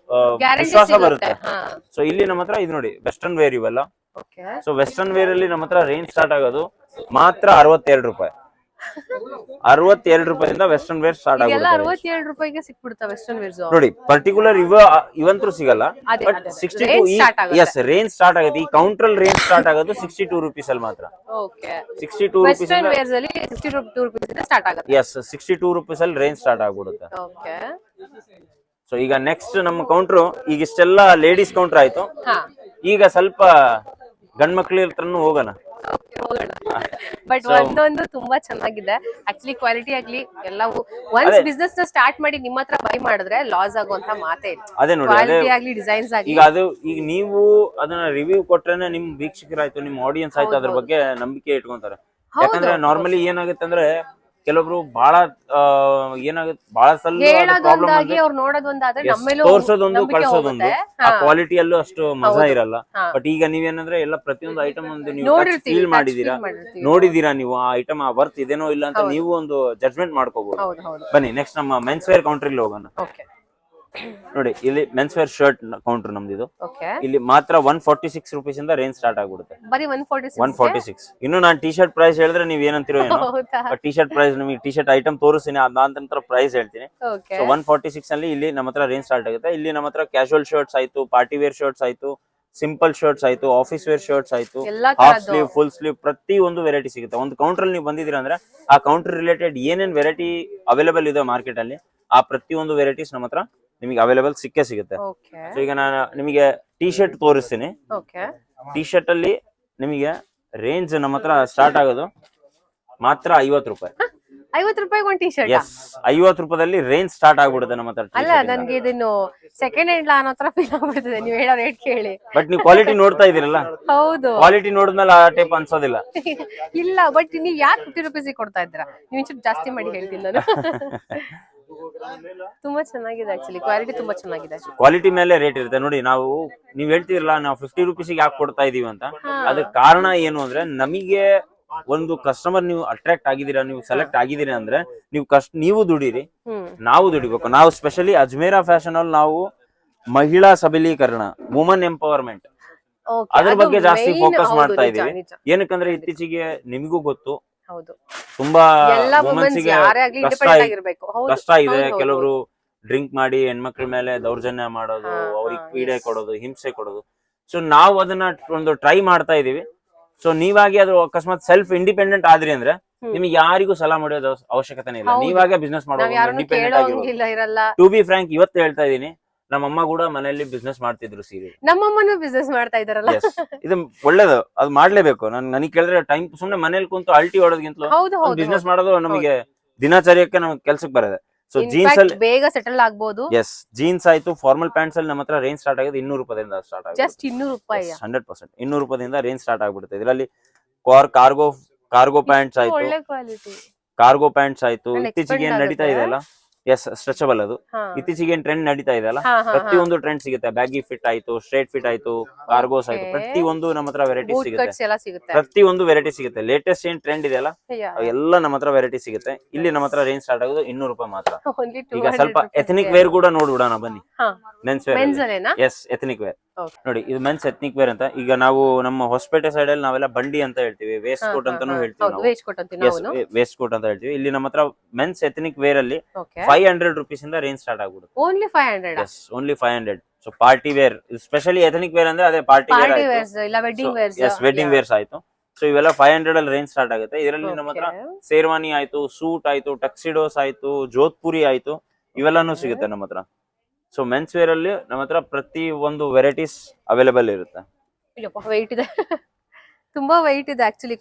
ವಿಶ್ವಾಸ ಬರುತ್ತೆ. ಸೊ ಇಲ್ಲಿ ನಮ್ಮ ಹತ್ರ ಇದು ನೋಡಿ, ವೆಸ್ಟರ್ನ್ ವೇರ್ ಇವೆಲ್ಲ. ಸೊ ವೆಸ್ಟರ್ನ್ ವೇರ್ ಅಲ್ಲಿ ನಮ್ಮ ಹತ್ರ ರೇಂಜ್ ಸ್ಟಾರ್ಟ್ ಆಗೋದು ಮಾತ್ರ 62 ರೂಪಾಯಿ. 62 ರೂಪಾಯಿಂದ ವೆಸ್ಟರ್ನ್ ವೇರ್ ಸ್ಟಾರ್ಟ್ ಆಗುತ್ತೆ. 62 ರೂಪಾಯಿಗೆ ಸಿಕ್ಬಿಡುತ್ತಾ ವೆಸ್ಟರ್ನ್ ವೇರ್ಸ್? ನೋಡಿ, ಪರ್ಟಿಕ್ಯುಲರ್ ಇವಂತೂ ಸಿಗಲ್ಲ, ಬಟ್ 62 ಎಸ್ ರೇಂಜ್ ಸ್ಟಾರ್ಟ್ ಆಗುತ್ತೆ. ಈ ಕೌಂಟರ್ ರೇಂಜ್ ಸ್ಟಾರ್ಟ್ ಆಗೋದು 62 ರೂಪೀಸ್ ಅಲ್ಲಿ ಮಾತ್ರ. 62 ರೂಪೀಸ್ ಎಸ್ 62 ರೂಪೀಸ್ ಅಲ್ಲಿ ರೇಂಜ್ ಸ್ಟಾರ್ಟ್ ಆಗ್ಬಿಡುತ್ತೆ. ಸೊ ಈಗ ನೆಕ್ಸ್ಟ್ ನಮ್ಮ ಕೌಂಟ್ರು, ಈಗ ಇಷ್ಟೆಲ್ಲ ಲೇಡೀಸ್ ಕೌಂಟರ್ ಆಯ್ತು. ಈಗ ಸ್ವಲ್ಪ ಗಂಡ್ ಮಕ್ಳ ಹತ್ರನು ಹೋಗೋಣ. ಬಟ್ ಒಂದೊಂದು ತುಂಬಾ ಚೆನ್ನಾಗಿದೆ ಆಕ್ಚುಲಿ, ಕ್ವಾಲಿಟಿ ಆಗ್ಲಿ ಎಲ್ಲವೂ. ಒನ್ಸ್ ಬಿಸ್ನೆಸ್ ನ ಸ್ಟಾರ್ಟ್ ಮಾಡಿ ನಿಮ್ಮ ಹತ್ರ ಬೈ ಮಾಡಿದ್ರೆ ಲಾಸ್ ಆಗುವಂತ ಮಾತೇ ಇಲ್ಲ. ಅದೇ ನೋಡಿ, ಕ್ವಾಲಿಟಿ ಆಗ್ಲಿ, ಡಿಸೈನ್ಸ್ ಆಗ್ಲಿ. ಈಗ ನೀವು ಅದನ್ನ ರಿವ್ಯೂ ಕೊಟ್ರೇನೆ ನಿಮ್ ವೀಕ್ಷಕರಾಯ್ತು, ನಿಮ್ ಆಡಿಯನ್ಸ್ ಆಯ್ತು, ಅದ್ರ ಬಗ್ಗೆ ನಂಬಿಕೆ ಇಟ್ಕೊಂತಾರೆ. ಯಾಕಂದ್ರೆ ನಾರ್ಮಲಿ ಏನಾಗುತ್ತೆ ಅಂದ್ರೆ ಕೆಲವೊಬ್ರು ಬಹಳ ಏನಾಗುತ್ತೆ, ಬಹಳ ಸಲ ತೋರ್ಸೋದೊಂದು ಕಳ್ಸೋದೊಂದು, ಆ ಕ್ವಾಲಿಟಿಯಲ್ಲೂ ಅಷ್ಟು ಮಜಾ ಇರಲ್ಲ. ಬಟ್ ಈಗ ನೀವೇನಂದ್ರೆ ಎಲ್ಲ ಪ್ರತಿಯೊಂದು ಐಟಮ್ ಒಂದು ನೀವು ಫೀಲ್ ಮಾಡಿದೀರಾ, ನೋಡಿದೀರಾ, ನೀವು ಆ ಐಟಮ್ ಆ ವರ್ತ್ ಇದೇನೋ ಇಲ್ಲ ಅಂತ ನೀವು ಒಂದು ಜಡ್ಜ್ಮೆಂಟ್ ಮಾಡ್ಕೋಬಹುದು. ಬನ್ನಿ ನೆಕ್ಸ್ಟ್ ನಮ್ಮ ಮೆನ್ಸ್ ವೇರ್ ಕೌಂಟರ್ ಇಲ್ಲಿ ಹೋಗೋಣ. ನೋಡಿ, ಇಲ್ಲಿ ಮೆನ್ಸ್ ವೇರ್ ಶರ್ಟ್ ಕೌಂಟರ್ ನಮ್ದು. ಇಲ್ಲಿ ಮಾತ್ರ 146 ರೂಪೀಸ್ ಇಂದ ರೇಂಜ್ ಸ್ಟಾರ್ಟ್ ಆಗ್ಬಿಡುತ್ತೆ. 146. ಇನ್ನು ನಾನು ಟಿ ಶರ್ಟ್ ಪ್ರೈಸ್ ಹೇಳಿದ್ರೆ ನೀವ್ ಏನಂತೀರೋ ಏನೋ, ಬಟ್ ಟಿ ಶರ್ಟ್ ಪ್ರೈಸ್ ನಿಮಗೆ ಟಿ ಶರ್ಟ್ ಐಟಮ್ ತೋರಿಸ್ತೀನಿ, ಅದಾದ ನಂತರ ಪ್ರೈಸ್ ಹೇಳ್ತೀನಿ. ಸೊ 146 ಅಲ್ಲಿ ಇಲ್ಲಿ ನಮ್ಮ ಹತ್ರ ರೇಂಜ್ ಸ್ಟಾರ್ಟ್ ಆಗುತ್ತೆ. ಇಲ್ಲಿ ನಮ್ಮ ಹತ್ರ ಕ್ಯಾಶುವಲ್ ಶರ್ಟ್ಸ್ ಆಯ್ತು, ಪಾರ್ಟಿ ವೇರ್ ಶರ್ಟ್ಸ್ ಆಯ್ತು, ಸಿಂಪಲ್ ಶರ್ಟ್ಸ್ ಆಯ್ತು, ಆಫೀಸ್ ವೇರ್ ಶರ್ಟ್ಸ್ ಆಯ್ತು, ಎಲ್ಲಾ ಹಾಫ್ ತರದ್ದು ಸ್ಲೀವ್, ಫುಲ್ ಸ್ಲೀವ್, ಪ್ರತಿ ಒಂದು ವೆರೈಟಿ ಸಿಗುತ್ತೆ. ಒಂದು ಕೌಂಟರ್ ನೀವು ಬಂದಿದ್ದೀರಾ ಅಂದ್ರೆ ಆ ಕೌಂಟರ್ ರಿಲೇಟೆಡ್ ಏನೇನ್ ವೆರೈಟಿ ಅವೈಲೇಬಲ್ ಇದೆ ಮಾರ್ಕೆಟ್ ಅಲ್ಲಿ ಆ ಪ್ರತಿಯೊಂದು ವೆರೈಟೀಸ್ ನಮ್ಮ ಹತ್ರ ನಿಮಗೆ ಅವೈಲೇಬಲ್ ಸಿಕ್ಕೇ ಸಿಗುತ್ತೆ. ಓಕೆ ಸೊ ಈಗ ನಾನು ನಿಮಗೆ ಟಿ ಶರ್ಟ್ ತೋರಿಸ್ತೀನಿ. ಓಕೆ ಟಿ ಶರ್ಟ್ ಅಲ್ಲಿ ನಿಮಗೆ ರೇಂಜ್ ನಮ್ಮ ಹತ್ರ ಸ್ಟಾರ್ಟ್ ಆಗೋದು ಮಾತ್ರ 50 ರೂಪಾಯಿ. 50 ರೂಪಾಯಿಗೆ ಒಂದು ಟಿ ಶರ್ಟ್? ಎಸ್, 50 ರೂಪಾಯಿದಲ್ಲಿ ರೇಂಜ್ ಸ್ಟಾರ್ಟ್ ಆಗ್ಬಿಡುತ್ತೆ ನಮ್ಮ ಹತ್ರ. ಅಲ್ಲ, ನನ್ಗೆ ಇದನ್ನು ಸೆಕೆಂಡ್ ಹ್ಯಾಂಡ್ ಅನ್ನೋ ತರ ಫೀಲ್ ಆಗ್ಬಿಡ್ತದೆ ನೀವು ಹೇಳೋ ರೇಟ್ ಕೇಳಿ. ಬಟ್ ನೀವು ಕ್ವಾಲಿಟಿ ನೋಡ್ತಾ ಇದೀರಲ್ಲ, ಹೌದು, ಕ್ವಾಲಿಟಿ ನೋಡಿದ್ಮೇಲೆ ಆ ಟೈಪ್ ಅನ್ಸೋದಿಲ್ಲ. ಇಲ್ಲ, ಬಟ್ ನೀವ್ ಯಾಕೆ 50 ರೂಪೀಸ್ ಕೊಡ್ತಾ ಇದ್ದೀರಾ? ನೀವು ಒಂಚೂರು ಜಾಸ್ತಿ ಮಾಡಿ ಹೇಳ್ತೀನಿ ನಾನು. ತುಂಬಾ ಚೆನ್ನಾಗಿದೆ ಆಕ್ಚುಲಿ, ಕ್ವಾಲಿಟಿ ತುಂಬಾ ಚೆನ್ನಾಗಿದೆ. ಕ್ವಾಲಿಟಿ ಮೇಲೆ ರೇಟ್ ಇರುತ್ತೆ ನೋಡಿ. ನೀವ್ ಹೇಳ್ತಿರಲ್ಲ ನಾವು 50 ರೂಪೀಸಿಗೆ ಯಾಕೆ ಕೊಡ್ತಾ ಇದೀವಿ ಅಂತ, ಅದಕ್ಕೆ ಕಾರಣ ಏನು ಅಂದ್ರೆ ನಮಗೆ ಒಂದು ಕಸ್ಟಮರ್ ನೀವು ಅಟ್ರಾಕ್ಟ್ ಆಗಿದ್ದೀರಾ, ನೀವು ಸೆಲೆಕ್ಟ್ ಆಗಿದ್ದೀರಾ ಅಂದ್ರೆ ನೀವು ದುಡೀರಿ, ನಾವು ದುಡಿಬೇಕು. ನಾವು ಸ್ಪೆಷಲಿ ಅಜ್ಮೇರಾ ಫ್ಯಾಷನ್ ಅಲ್ಲಿ ನಾವು ಮಹಿಳಾ ಸಬಲೀಕರಣ, ವುಮನ್ ಎಂಪವರ್ಮೆಂಟ್, ಅದ್ರ ಬಗ್ಗೆ ಜಾಸ್ತಿ ಫೋಕಸ್ ಮಾಡ್ತಾ ಇದೀವಿ. ಏನಕ್ಕಂದ್ರೆ ಇತ್ತೀಚೆಗೆ ನಿಮಗೂ ಗೊತ್ತು, ತುಂಬಾ ವುಮೆನ್ಸ್ ಗೆ ಕಷ್ಟ ಇದೆ. ಕೆಲವರು ಡ್ರಿಂಕ್ ಮಾಡಿ ಹೆಣ್ಮಕ್ಳ ಮೇಲೆ ದೌರ್ಜನ್ಯ ಮಾಡೋದು, ಅವ್ರಿಗೆ ಪೀಡೆ ಕೊಡೋದು, ಹಿಂಸೆ ಕೊಡೋದು. ಸೊ ನಾವು ಅದನ್ನ ಒಂದು ಟ್ರೈ ಮಾಡ್ತಾ ಇದೀವಿ. ಸೊ ನೀವಾಗಿ ಅದು ಅಕಸ್ಮಾತ್ ಸೆಲ್ಫ್ ಇಂಡಿಪೆಂಡೆಂಟ್ ಆದ್ರಿ ಅಂದ್ರೆ ನಿಮ್ಗೆ ಯಾರಿಗೂ ಸಲಹೆ ಮಾಡೋದು ಅವಶ್ಯಕತೆ ಇಲ್ಲ. ನೀವಾಗೆ ಬಿಸ್ನೆಸ್ ಮಾಡೋದು, ಇಂಡಿಪೆಂಡೆಂಟ್ ಆಗಿರೋದು. ಟು ಬಿ ಫ್ರಾಂಕ್, ಇವತ್ತು ಹೇಳ್ತಾ ಇದೀನಿ, ನಮ್ಮಮ್ಮ ಕೂಡ ಮನೆಯಲ್ಲಿ ಬಿಸ್ನೆಸ್ ಮಾಡ್ತಿದ್ರು ಸೀರೆ. ನಮ್ಮಮ್ಮನೂ ಬಿಸ್ನೆಸ್ ಮಾಡ್ತಾ ಇದಾರಲ್ಲ. ಇದು ಒಳ್ಳೇದು, ಅದು ಮಾಡ್ಲೇಬೇಕು. ನನಗೆ ಕೇಳಿದ್ರೆ ಟೈಮ್ ಸುಮ್ನೆ ಮನೇಲಿ ಕುಂತು ಅಲ್ಟಿ ಹೊಡೋದ್ಗಿಂತಲೂ ಬಿಸ್ನೆಸ್ ಮಾಡೋದು ನಮಗೆ ದಿನಚರ್ಯಕ್ಕೆ ನಮ್ಗೆ ಕೆಲ್ಸಕ್ಕೆ ಬರುತ್ತೆ. ಸೊ ಜೀನ್ಸ್ ಅಲ್ಲಿ ಬೇಗ ಸೆಟಲ್ ಆಗ್ಬೋದು. ಎಸ್, ಜೀನ್ಸ್ ಆಯ್ತು, ಫಾರ್ಮಲ್ ಪ್ಯಾಂಟ್ಸ್ ಅಲ್ಲಿ ನಮ್ಮ ಹತ್ರ ರೇಂಜ್ ಸ್ಟಾರ್ಟ್ ಆಗೋದು 200 ರೂಪಾಯಿಂದ ಸ್ಟಾರ್ಟ್ ಆಗುತ್ತೆ. ಜಸ್ಟ್ 200 ರೂಪಾಯಿ? 100%, 200 ರೂಪಾಯಿಂದ ರೇಂಜ್ ಸ್ಟಾರ್ಟ್ ಆಗ್ಬಿಡುತ್ತೆ. ಇದರಲ್ಲಿ ಕಾರ್ಗೋ ಪ್ಯಾಂಟ್ಸ್ ಆಯ್ತು, ಒಳ್ಳೆ ಕ್ವಾಲಿಟಿ ಕಾರ್ಗೋ ಪ್ಯಾಂಟ್ಸ್ ಆಯ್ತು. ಇತ್ತೀಚೆಗೆ ಏನ್ ನಡೀತಾ ಇದೆ ಅಲ್ಲ, ಎಸ್, ಸ್ಟ್ರೆಚಬಲ್. ಅದು ಇತ್ತೀಚೆಗೆ ಏನ್ ಟ್ರೆಂಡ್ ನಡೀತಾ ಇದೆ ಅಲ್ಲ, ಪ್ರತಿಯೊಂದು ಟ್ರೆಂಡ್ ಸಿಗುತ್ತೆ. ಬ್ಯಾಗಿ ಫಿಟ್ ಆಯ್ತು, ಸ್ಟ್ರೇಟ್ ಫಿಟ್ ಆಯ್ತು, ಕಾರ್ಗೋಸ್ ಆಯ್ತು, ಪ್ರತಿಯೊಂದು ನಮ್ಮ ಹತ್ರ ವೆರೈಟಿ ಸಿಗುತ್ತೆ. ಪ್ರತಿಯೊಂದು ವೆರೈಟಿ ಸಿಗುತ್ತೆ. ಲೇಟೆಸ್ಟ್ ಏನ್ ಟ್ರೆಂಡ್ ಇದೆ ಅಲ್ಲ, ಎಲ್ಲ ನಮ್ಮ ಹತ್ರ ವೆರೈಟಿ ಸಿಗುತ್ತೆ. ಇಲ್ಲಿ ನಮ್ಮ ಹತ್ರ ರೇಂಜ್ ಸ್ಟಾರ್ಟ್ ಆಗೋದು 200 ರೂಪಾಯಿ ಮಾತ್ರ. ಈಗ ಸ್ವಲ್ಪ ಎಥನಿಕ್ ವೇರ್ ಕೂಡ ನೋಡ್ಬಿಡೋಣ ಬನ್ನಿ. Men's wear, yes, ethnic wear ನೋಡಿ. ಇದು ಮೆನ್ಸ್ ಎಥನಿಕ್ ವೇರ್ ಅಂತ. ಈಗ ನಾವು ನಮ್ಮ ಹೊಸಪೇಟೆ ಸೈಡ್ ಅಲ್ಲಿ ನಾವೆಲ್ಲ ಬಂಡಿ ಅಂತ ಹೇಳ್ತೀವಿ, ವೇಸ್ಟ್ ಕೋಟ್ ಅಂತಾನು ಹೇಳ್ತೀವಿ, ವೇಸ್ಟ್ ಕೋಟ್ ಅಂತ ಹೇಳ್ತೀವಿ. ಇಲ್ಲಿ ನಮ್ಮ ಹತ್ರ ಮೆನ್ಸ್ ಎಥನಿಕ್ ವೇರ್ ಅಲ್ಲಿ 500 ರೂಪೀಸ್ ಇಂದ ರೇಂಜ್ ಸ್ಟಾರ್ಟ್ ಆಗ್ಬಿಡುತ್ತೆ. Only 500? Yes, only 500. So party wear, specially ethnic wear ಅಂದ್ರೆ ಅದೇ ಪಾರ್ಟಿ ವೇರ್, ವೆಡ್ಡಿಂಗ್ ವೇರ್ಸ್ ಆಯ್ತು. ಸೊ ಇವೆಲ್ಲ 500 ಅಲ್ಲಿ ರೇಂಜ್ ಸ್ಟಾರ್ಟ್ ಆಗುತ್ತೆ. ಇದರಲ್ಲಿ ನಮ್ಮ ಹತ್ರ ಶೇರ್ವಾನಿ ಆಯ್ತು, ಸೂಟ್ ಆಯ್ತು, ಟಕ್ಸಿಡೋಸ್ ಆಯ್ತು, ಜೋಧ್ಪುರಿ ಆಯ್ತು, ಇವೆಲ್ಲಾನು ಸಿಗುತ್ತೆ ನಮ್ಮ ಹತ್ರ. ಸೊ ಮೆನ್ಸ್ ವೇರ್ ಅಲ್ಲಿ ನಮ್ಮ ಹತ್ರ ಪ್ರತಿ ಒಂದು ವೆರೈಟೀಸ್ ಅವೈಲೇಬಲ್ ಇರುತ್ತೆ. ವೆಯ್ಟ್ ಇದೆ, ತುಂಬಾ ವೆಯ್ಟ್ ಇದೆ ಆಕ್ಚುಲಿ.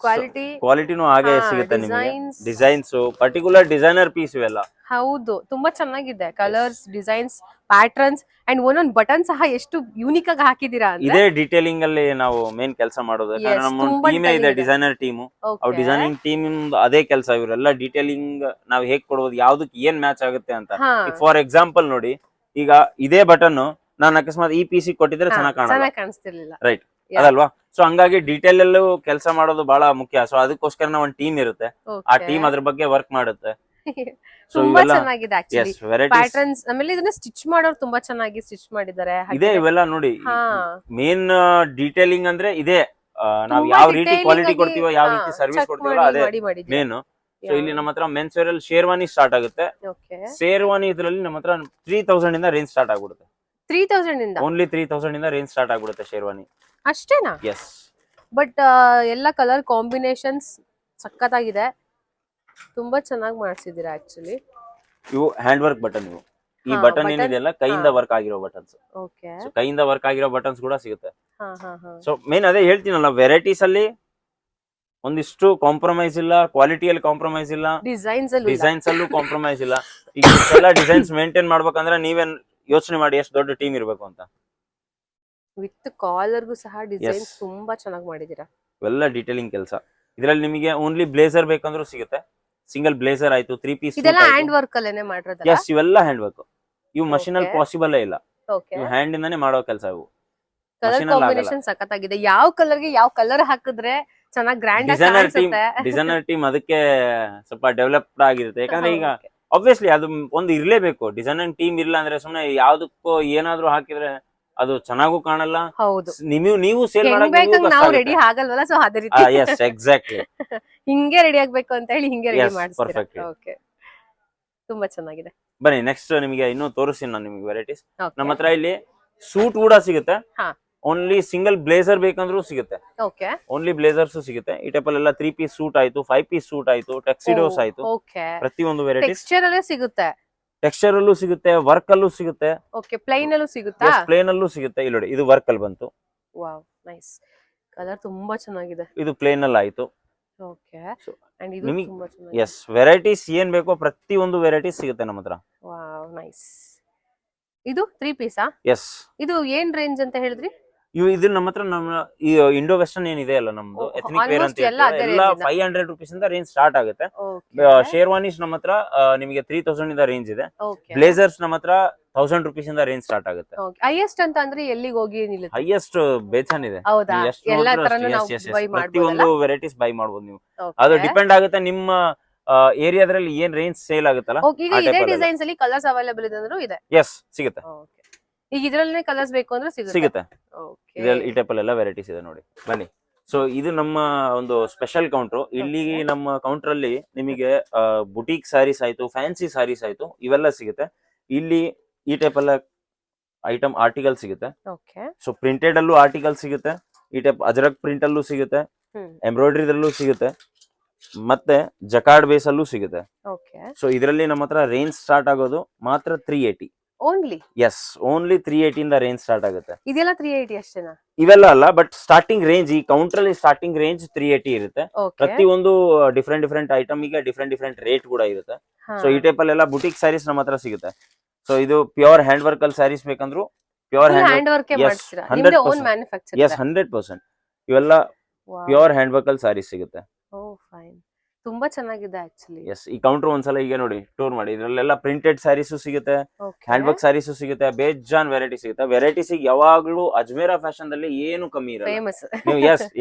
ಕ್ವಾಲಿಟಿನೂ ಹಾಗೆ ಸಿಗುತ್ತೆ ನಿಮಗೆ. ಡಿಸೈನ್ಸ್, ಪರ್ಟಿಕ್ಯುಲರ್ ಡಿಸೈನರ್ ಪೀಸ್ ಇವೆಲ್ಲ. ಹೌದು, ತುಂಬಾ ಚೆನ್ನಾಗಿದೆ. ಕಲರ್ಸ್, ಡಿಸೈನ್ಸ್, ಪ್ಯಾಟರ್ನ್ಸ್ ಅಂಡ್ ಒಂದೊಂದು ಬಟನ್ ಸಹ ಎಷ್ಟು ಯೂನಿಕ್ ಆಗಿ ಹಾಕಿದೀರಾ. ಇದೇ ಡೀಟೇಲಿಂಗ್ ಅಲ್ಲಿ ನಾವು ಮೇನ್ ಕೆಲಸ ಮಾಡೋದು. ನಮ್ಮ ಟೀಮ್ ಇದೆ, ಡಿಸೈನರ್ ಟೀಮ್. ಅವ್ರ ಡಿಸೈನಿಂಗ್ ಟೀಮ್ ಅದೇ ಕೆಲಸ. ಇವರೆಲ್ಲ ಡೀಟೇಲಿಂಗ್ ನಾವು ಹೇಗ್ ಕೊಡೋದು, ಯಾವ್ದಕ್ಕೆ ಏನ್ ಮ್ಯಾಚ್ ಆಗುತ್ತೆ ಅಂತ. ಫಾರ್ ಎಕ್ಸಾಂಪಲ್ ನೋಡಿ, ಈಗ ಇದೇ ಬಟನ್ ನಾನು ಅಕಸ್ಮಾತ್ ಈ ಪಿ ಸಿ ಕೊಟ್ಟಿದ್ರೆ ಚೆನ್ನಾಗಿ ಕಾಣಿಸ್ತಿರ್ಲಿಲ್ಲ, ರೈಟ್ ಅದಲ್ವಾ? ಸೊ ಹಂಗಾಗಿ ಡೀಟೇಲ್ ಅಲ್ಲೂ ಕೆಲಸ ಮಾಡೋದು ಬಹಳ ಮುಖ್ಯ. ಸೊ ಅದಕ್ಕೋಸ್ಕರ ಒಂದ್ ಟೀಮ್ ಇರುತ್ತೆ, ಆ ಟೀಮ್ ಅದ್ರ ಬಗ್ಗೆ ವರ್ಕ್ ಮಾಡುತ್ತೆ. ತುಂಬಾ ಚೆನ್ನಾಗಿದೆ ಆಕ್ಚುಲಿ ಪ್ಯಾಟರ್ನ್ಸ್. ಆಮೇಲೆ ಇದನ್ನ ಸ್ಟಿಚ್ ಮಾಡೋರು ತುಂಬಾ ಚೆನ್ನಾಗಿ ಸ್ಟಿಚ್ ಮಾಡಿದ್ದಾರೆ. ಇದೇ ಇವೆಲ್ಲ ನೋಡಿ, ಮೇನ್ ಡೀಟೇಲಿಂಗ್ ಅಂದ್ರೆ ಇದೇ. ನಾವು ಯಾವ ರೀತಿ ಕ್ವಾಲಿಟಿ ಕೊಡ್ತೀವೋ, ಯಾವ ರೀತಿ ಸರ್ವಿಸ್ ಕೊಡ್ತೀವೋ ಅದೇ ಮೇನ್. ಸೊ ಇಲ್ಲಿ ನಮ್ಮ ಹತ್ರ ಮೆನ್ಸ್ ವೇರ್ ಅಲ್ಲಿ ಶೇರ್ವಾನಿ ಸ್ಟಾರ್ಟ್ ಆಗುತ್ತೆ. ಶೇರ್ವಾನಿ ಇದ್ರಲ್ಲಿ ನಮ್ಮ ಹತ್ರ 3000 ಇಂದ ರೇಂಜ್ ಸ್ಟಾರ್ಟ್ ಆಗ್ಬಿಡುತ್ತೆ. 3000 ಇಂದ? ಓನ್ಲಿ 3000 ಇಂದ ರೇಂಜ್ ಸ್ಟಾರ್ಟ್ ಆಗ್ಬಿಡುತ್ತೆ ಶೇರ್ವಾನಿ. ಅಷ್ಟೇನಾ? ಎಸ್. ಬಟ್ ಎಲ್ಲ ಕಲರ್ ಕಾಂಬಿನೇಷನ್ಸ್ ಸಕ್ಕತ್ತಾಗಿದೆ, ತುಂಬಾ ಚೆನ್ನಾಗಿ ಮಾಡಿಸಿದೀರಾ ಆಕ್ಚುಲಿ. ಇವು ಹ್ಯಾಂಡ್ ವರ್ಕ್ ಬಟನ್. ಇವು ಈ ಬಟನ್ ಏನಿದೆಯಲ್ಲ ಕೈಯಿಂದ ವರ್ಕ್ ಆಗಿರೋ ಬಟನ್ಸ್. ಓಕೆ, ಸೊ ಕೈಯಿಂದ ವರ್ಕ್ ಆಗಿರೋ ಬಟನ್ಸ್ ಕೂಡ ಸಿಗುತ್ತೆ. ಸೊ ಮೇನ್ ಅದೇ ಹೇಳ್ತೀನಲ್ಲ, ವೆರೈಟೀಸ್ ಅಲ್ಲಿ ಒಂದಿಷ್ಟು ಕಾಂಪ್ರಮೈಸ್ ಇಲ್ಲ, ಕ್ವಾಲಿಟಿಯಲ್ಲಿ ಕಾಂಪ್ರಮೈಸ್ ಇಲ್ಲ, ಡಿಸೈನ್ಸ್ ಅಲ್ಲೂ ಕಾಂಪ್ರಮೈಸ್ ಇಲ್ಲ. ಈಗ ಇಷ್ಟೆಲ್ಲ ಡಿಸೈನ್ಸ್ ಮೇಂಟೈನ್ ಮಾಡ್ಬೇಕಂದ್ರೆ ನೀವೇನ್ ಯೋಚನೆ ಮಾಡಿ ಎಷ್ಟು ದೊಡ್ಡ ಟೀಮ್ ಇರಬೇಕು ಅಂತ. ವಿತ್ ಕಾಲರ್ಗೂ ಸಹ ಡಿಸೈನ್ಸ್ ತುಂಬಾ ಚೆನ್ನಾಗಿ ಮಾಡಿದೀರಾ. ಇವೆಲ್ಲ ಡೀಟೇಲಿಂಗ್ ಕೆಲಸ. ಇದರಲ್ಲಿ ನಿಮಗೆ ಓನ್ಲಿ ಬ್ಲೇಸರ್ ಬೇಕಂದ್ರೂ ಸಿಗುತ್ತೆ. ಸಿಂಗಲ್ ಬ್ಲೇಸರ್ ಆಯ್ತು, 3 ಪೀಸ್. ಇದೆಲ್ಲ ಹ್ಯಾಂಡ್ ವರ್ಕ್ ಅಲ್ಲೇನೆ ಮಾಡಿರೋದಲ್ಲ? ಎಸ್, ಇವೆಲ್ಲ ಹ್ಯಾಂಡ್ ವರ್ಕ್. ಇವು ಮಷೀನ್ ಅಲ್ಲಿ ಪಾಸಿಬಲ್ ಇಲ್ಲ. ಇವು ಹ್ಯಾಂಡ್ ಇಂದಾನೆ ಮಾಡೋ ಕೆಲಸ. ಇವು ಕಲರ್ ಕಾಂಬಿನೇಷನ್ ಸಖತ್ತಾಗಿದೆ. ಯಾವ ಕಲರ್ ಗೆ ಯಾವ ಕಲರ್ ಹಾಕಿದ್ರೆ ಚೆನ್ನಾಗಿ ಗ್ರ್ಯಾಂಡ್ ಆಗಿ ಕಾಣಿಸುತ್ತೆ. ಡಿಸೈನರ್ ಟೀಮ್ ಅದಕ್ಕೆ ಸ್ವಲ್ಪ ಡೆವಲಪ್ಡ್ ಆಗಿರುತ್ತೆ. ಯಾಕಂದ್ರೆ ಈಗ ಆಬ್ವಿಯಸ್ಲಿ ಅದು ಒಂದು ಇರ್ಲೇಬೇಕು. ಡಿಸೈನರ್ ಟೀಮ್ ಇಲ್ಲ ಅಂದ್ರೆ ಸುಮ್ನೆ ಯಾವ್ದಕ್ಕೋ ಏನಾದ್ರೂ ಹಾಕಿದ್ರೆ ಅದು ಚೆನ್ನಾಗೂ ಕಾಣಲ್ಲ. ನೀವು ಸೇಲ್ ನಾವು ರೆಡಿ ಆಗಲ್ವಲ್ಲ, ಸೊ ಅದೇ ರೀತಿ. S, exactly. ಹಿಂಗೆ ರೆಡಿ ಆಗ್ಬೇಕು ಅಂತ ಹೇಳಿ ಹಿಂಗೆ ರೆಡಿ ಮಾಡ್ತೀರಾ. ಓಕೆ, ತುಂಬಾ ಚೆನ್ನಾಗಿದೆ. ಬನ್ನಿ ನೆಕ್ಸ್ಟ್ ನಿಮಗೆ ಇನ್ನೂ ತೋರಿಸ್ತೀನಿ ನಾನು ನಿಮಗೆ ವೆರೈಟೀಸ್. ನಮ್ಮ ಹತ್ರ ಇಲ್ಲಿ ಸೂಟ್ ಕೂಡ ಸಿಗುತ್ತೆ. ಓನ್ಲಿ ಸಿಂಗಲ್ ಬ್ಲೇಸರ್ ಬೇಕಂದ್ರೂ ಸಿಗುತ್ತೆ, ಓಕೆ ಓನ್ಲಿ ಬ್ಲೇಸರ್ಸ್ ಸಿಗುತ್ತೆ. ಈ ಟೈಪ್ ಅಲ್ಲೆಲ್ಲ 3 ಪೀಸ್ ಸೂಟ್ ಆಯ್ತು, 5 ಪೀಸ್ ಸೂಟ್ ಆಯ್ತು, ಟೆಕ್ಸಿಡೋಸ್ ಆಯ್ತು, ಓಕೆ ಪ್ರತಿಯೊಂದು ವೆರೈಟೀಸ್ ಟೆಕ್ಸ್ಚರ್ ಅಲ್ಲೇ ಸಿಗುತ್ತೆ. ಟೆಕ್ಸ್ಚರ್ ಅಲ್ಲೂ ಸಿಗುತ್ತೆ, ವರ್ಕ್ ಅಲ್ಲೂ ಸಿಗುತ್ತೆ, ಓಕೆ ಪ್ಲೈನ್ ಅಲ್ಲೂ ಸಿಗುತ್ತಾ? ಪ್ಲೇನ್ ಅಲ್ಲೂ ಸಿಗುತ್ತೆ. ಇಲ್ಲಿ ನೋಡಿ, ಇದು ವರ್ಕ್ ಅಲ್ಲಿ ಬಂತು. ವಾವ್ ನೈಸ್, ಕಲರ್ ತುಂಬಾ ಚೆನ್ನಾಗಿದೆ. ಇದು ಪ್ಲೇನ್ ಅಲ್ಲಿ ಆಯ್ತು. ಓಕೆ ಅಂಡ್ ಇದು ನಿಮಗೆ ತುಂಬಾ ಚೆನ್ನಾಗಿದೆ. ಎಸ್, ವೆರೈಟೀಸ್ ಏನ್ ಬೇಕೋ ಪ್ರತಿಯೊಂದು ವೆರೈಟೀಸ್ ಸಿಗುತ್ತೆ ನಮ್ಮ ಹತ್ರ. Wow nice. ಇದು 3 ಪೀಸಾ? ಎಸ್. ಇದು ಏನ್ ರೇಂಜ್ ಅಂತ ಹೇಳಿದ್ರಿ? ಇದು ನಮ್ಮ ಹತ್ರ ಈ ಇಂಡೋ ವೆಸ್ಟರ್ನ್ ಏನಿದೆ ಅಲ್ಲ ನಮ್ದು ಎಥ್ನಿಕ್ ವೇರ್ ಅಂತ ಎಲ್ಲ ಅದೇ ಎಲ್ಲ range ಇಂದ. 500 rupees ಇಂದ ರೇಂಜ್ ಸ್ಟಾರ್ಟ್ ಆಗುತ್ತೆ. ಶೇರ್ವಾನೀಸ್ ನಮ್ಮ ಹತ್ರ ನಿಮಗೆ 3000 ಇಂದ ರೇಂಜ್ ಇದೆ. ಓಕೆ ಬ್ಲೇಸರ್ಸ್ ನಮ್ಮ ಹತ್ರ 1000 rupees ಇಂದ ರೇಂಜ್ ಸ್ಟಾರ್ಟ್ ಆಗುತ್ತೆ. ಓಕೆ ಹೈಯೆಸ್ಟ್ ಅಂತ ಅಂದ್ರೆ ಎಲ್ಲಿಗೆ ಹೋಗಿ ನಿಲ್ಲುತ್ತೆ? ಹೈಯೆಸ್ಟ್ ಬೇಜಾನ್ ಇದೆ. ಹೌದಾ? ನೀವು ಎಷ್ಟು ಎಲ್ಲಾ ನೋಡಿದ್ರೂ ತರನು ಅಷ್ಟೇ. ನಾವು Yes, yes, buy yes. ಮಾಡ್ಬೋದಲ್ಲ? ಪ್ರತಿಯೊಂದು ವೆರೈಟೀಸ್ ಬೈ ಮಾಡ್ಬೋದು ನೀವು. ಅದು ಡಿಪೆಂಡ್ ಆಗುತ್ತೆ ನಿಮ್ಮ ಏರಿಯಾದಲ್ಲಿ ಏನ್ ರೇಂಜ್ ಸೇಲ್ ಆಗುತ್ತಲ್ಲ. ಓಕೆ ಈಗ ಇದೇ ಡಿಸೈನ್ಸ್ ಅಲ್ಲಿ ಕಲರ್ಸ್ ಅವೈಲೇಬಲ್ ಇದೆ ಅಂದ್ರೂ ಇದೆ? ಎಸ್, ಸಿಗುತ್ತೆ. ಓಕೆ ಈಗ ಇದ್ರಲ್ಲೇ ಕಲರ್ಸ್ ಬೇಕು ಅಂದ್ರೆ ಸಿಗುತ್ತೆ. ಓಕೆ ಇದ್ರಲ್ಲಿ ಈ ಟೈಪ್ ಅಲ್ಲೆಲ್ಲ ವೆರೈಟೀಸ್ ಇದೆ ನೋಡಿ, ಬನ್ನಿ. ಸೊ ಇದು ನಮ್ಮ ಒಂದು ಸ್ಪೆಷಲ್ ಕೌಂಟರ್. ಇಲ್ಲಿ ನಮ್ಮ ಕೌಂಟರ್ ಅಲ್ಲಿ ನಿಮಗೆ ಬುಟೀಕ್ ಸ್ಯಾರೀಸ್ ಆಯ್ತು, ಫ್ಯಾನ್ಸಿ ಸ್ಯಾರೀಸ್ ಆಯ್ತು, ಇವೆಲ್ಲ ಸಿಗುತ್ತೆ. ಇಲ್ಲಿ ಈ ಟೈಪ್ ಎಲ್ಲ ಐಟಮ್ ಆರ್ಟಿಕಲ್ ಸಿಗುತ್ತೆ. ಓಕೆ ಸೊ ಪ್ರಿಂಟೆಡ್ ಅಲ್ಲೂ ಆರ್ಟಿಕಲ್ ಸಿಗುತ್ತೆ, ಈ ಟೈಪ್ ಅಜರಕ್ ಪ್ರಿಂಟ್ ಅಲ್ಲೂ ಸಿಗುತ್ತೆ, ಎಂಬ್ರಾಯ್ಡ್ರಿದಲ್ಲೂ ಸಿಗುತ್ತೆ, ಮತ್ತೆ ಜಕಾರ್ಡ್ ಬೇಸ್ ಅಲ್ಲೂ ಸಿಗುತ್ತೆ. ಓಕೆ ಸೊ ಇದರಲ್ಲಿ ನಮ್ಮ ಹತ್ರ ರೇಂಜ್ ಸ್ಟಾರ್ಟ್ ಆಗೋದು ಮಾತ್ರ 380. ಓನ್ಲಿ? ಎಸ್, ಓನ್ಲಿ 380 ಇಂದ ರೇಂಜ್ ಸ್ಟಾರ್ಟ್ ಆಗುತ್ತೆ. ಇದೆಲ್ಲ 380 ಅಷ್ಟೇನಾ? ಇವೆಲ್ಲ ಅಲ್ಲ, ಬಟ್ ಸ್ಟಾರ್ಟಿಂಗ್ ರೇಂಜ್ ಈ ಕೌಂಟರ್ ಅಲ್ಲಿ ಸ್ಟಾರ್ಟಿಂಗ್ ರೇಂಜ್ 380 ಇರುತ್ತೆ. ಓಕೆ ಪ್ರತಿಯೊಂದು ಡಿಫ್ರೆಂಟ್ ಐಟಮ್ ಗೆ ಡಿಫ್ರೆಂಟ್ ರೇಟ್ ಕೂಡ ಇರುತ್ತೆ. ಸೊ ಈ ಟೈಪ್ ಅಲ್ಲೆಲ್ಲ ಬುಟಿಕ್ ಸ್ಯಾರೀಸ್ ನಮ್ಮ ಹತ್ರ ಸಿಗುತ್ತೆ. ಸೊ ಇದು ಪ್ಯೂರ್ ಹ್ಯಾಂಡ್ ವರ್ಕ್ ಅಲ್ಲಿ ಸ್ಯಾರೀಸ್ ಬೇಕಂದ್ರು ಪ್ಯೂರ್ ಹ್ಯಾಂಡ್ ವರ್ಕ್ ಮಾಡ್ತೀರಾ? ನಿಮ್ಮದೇ ಓನ್ ಮ್ಯಾನುಫ್ಯಾಕ್ಚರ್? ಎಸ್, 100%. ಇವೆಲ್ಲ ಪ್ಯೂರ್ ಹ್ಯಾಂಡ್ ವರ್ಕ್ ಅಲ್ಲಿ ಸ್ಯಾರೀಸ್ ಸಿಗುತ್ತೆ. ಓ ಫೈನ್, ತುಂಬಾ ಚೆನ್ನಾಗಿದೆ ಆಕ್ಚುಲಿ. ಎಸ್, ಈ ಕೌಂಟರ್ ಒಂದ್ಸಲ ಈಗ ನೋಡಿ, ಟೂರ್ ಮಾಡಿ. ಇದ್ರಲ್ಲೆಲ್ಲ ಪ್ರಿಂಟೆಡ್ ಸ್ಯಾರೀಸ್ ಸಿಗುತ್ತೆ, ಹ್ಯಾಂಡ್ ವರ್ಕ್ ಸ್ಯಾರೀಸ್ ಸಿಗುತ್ತೆ, ಬೇಜಾನ್ ವೆರೈಟಿ ಸಿಗುತ್ತೆ. ವೆರೈಟೀಸ್ ಯಾವಾಗ್ಲೂ ಅಜ್ಮೇರಾ ಫ್ಯಾಷನ್ ದಲ್ಲಿ ಏನು ಕಮ್ಮಿ ಇರಲ್ಲ. ಫೇಮಸ್. ನೀವು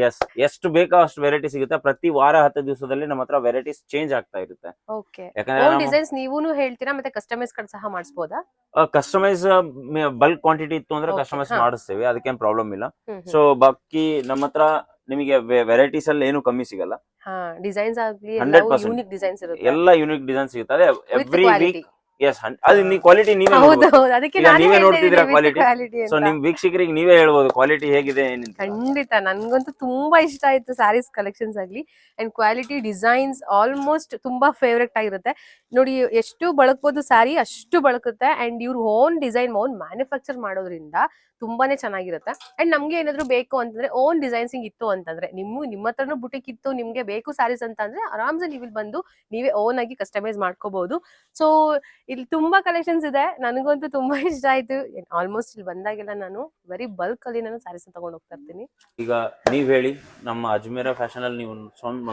ಎಸ್ ಎಷ್ಟು ಬೇಕೋ ಅಷ್ಟು ವೆರೈಟಿ ಸಿಗುತ್ತೆ. ಪ್ರತಿ ವಾರ 10 ದಿವಸದಲ್ಲಿ ನಮ್ಮ ಹತ್ರ ವೆರೈಟೀಸ್ ಚೇಂಜ್ ಆಗ್ತಾ ಇರುತ್ತೆ. ಓಕೆ ಯಾಕಂದ್ರೆ ಓನ್ ಡಿಸೈನ್ಸ್ ನೀವೂನು ಹೇಳ್ತೀರಾ, ಮತ್ತೆ ಕಸ್ಟಮೈಸ್ ಸಹ ಮಾಡಿಸಬಹುದಾ? ಕಸ್ಟಮೈಸ್ ಬಲ್ಕ್ ಕ್ವಾಂಟಿಟಿ ಇತ್ತು ಅಂದ್ರೆ Okay, ಕಸ್ಟಮೈಸ್ ಹಾ. ಮಾಡಿಸ್ತೇವೆ, ಅದಕ್ಕೇನ್ ಪ್ರಾಬ್ಲಮ್ ಇಲ್ಲ. ಸೊ ಬಾಕಿ ನಮ್ಮ ಹತ್ರ ನಿಮಗೆ ವೆರೈಟೀಸ್ ಅಲ್ಲಿ ಏನು ಕಮ್ಮಿ ಸಿಗಲ್ಲ. ಹಾ ಡಿಸೈನ್ಸ್ ಆಗ್ಲಿ 100% ಯೂನಿಕ್ ಡಿಸೈನ್ಸ್ ಇರುತ್ತೆ, ಎಲ್ಲ ಯೂನಿಕ್ ಡಿಸೈನ್ ಸಿಗುತ್ತೆ. with every quality. Week yes, ಅದು ನೀವು ಕ್ವಾಲಿಟಿ ನೀವೇ ಹೌದು ನೋಡ್ಬೋದು. ಹೌದು, ಅದಕ್ಕೆ ಈಗ ನಾನು ನೀವೇ ಹೇಳ್ತಾ ನೋಡ್ತಿದ್ದೀರಾ ಇದ್ದೀನಿ with quality ಸೊ ಅಂತ. ನಿಮ್ ವೀಕ್ಷಕರಿಗೆ ನೀವೇ ಹೇಳ್ಬೋದು ಕ್ವಾಲಿಟಿ ಹೇಗಿದೆ ಏನಿಲ್ಲ. ಖಂಡಿತ ನನ್ಗಂತೂ ತುಂಬಾ ಇಷ್ಟ ಆಯ್ತು ಸ್ಯಾರೀಸ್ ಕಲೆಕ್ಷನ್ಸ್ ಆಗ್ಲಿ ಅಂಡ್ ಕ್ವಾಲಿಟಿ ಡಿಸೈನ್ಸ್ ಆಲ್ಮೋಸ್ಟ್ ತುಂಬಾ ಫೇವ್ರೆಟ್ ಆಗಿರುತ್ತೆ. ನೋಡಿ ಎಷ್ಟು ಬಳಕ್ಬೋದು ಸ್ಯಾರಿ ಅಷ್ಟು ಬಳಕುತ್ತೆ ಅಂಡ್ ಇವ್ರು ಓನ್ ಡಿಸೈನ್ ಓನ್ ಮ್ಯಾನುಫ್ಯಾಕ್ಚರ್ ಮಾಡೋದ್ರಿಂದ ತುಂಬಾನೇ ಚೆನ್ನಾಗಿರುತ್ತೆ. ಅಂಡ್ ನಮ್ಗೆ ಏನಾದ್ರು ಬೇಕು ಅಂತಂದ್ರೆ ಓನ್ ಡಿಸೈನ್ಸಿಂಗ್ ಇತ್ತು ಅಂತಂದ್ರೆ ನಿಮ್ಮ ಹತ್ರನೂ ಬುಟಿಕ್ ಇತ್ತು, ನಿಮ್ಗೆ ಬೇಕು ಸ್ಯಾರೀಸ್ ಅಂತ ಅಂದ್ರೆ ಆರಾಮ್ಸೆ ನೀವು ಇಲ್ಲಿ ಬಂದು ನೀವೇ ಓನ್ ಆಗಿ ಕಸ್ಟಮೈಸ್ ಮಾಡ್ಕೋಬಹುದು. ಸೊ ಇಲ್ಲಿ ತುಂಬಾ ಕಲೆಕ್ಷನ್ಸ್ ಇದೆ, ನನಗಂತೂ ತುಂಬಾ ಇಷ್ಟ ಆಯ್ತು. ಆಲ್ಮೋಸ್ಟ್ ಇಲ್ಲಿ ಬಂದಾಗೆಲ್ಲ ನಾನು ಬರೀ ಬಲ್ಕ್ ಅಲ್ಲಿ ನಾನು ಸ್ಯಾರೀಸ್ ತಗೊಂಡ್ ಹೋಗ್ತಾ ಇರ್ತೀನಿ. ಈಗ ನೀವ್ ಹೇಳಿ, ನಮ್ಮ ಅಜ್ಮೇರಾ ಫ್ಯಾಷನ್ ಅಲ್ಲಿ ನೀವು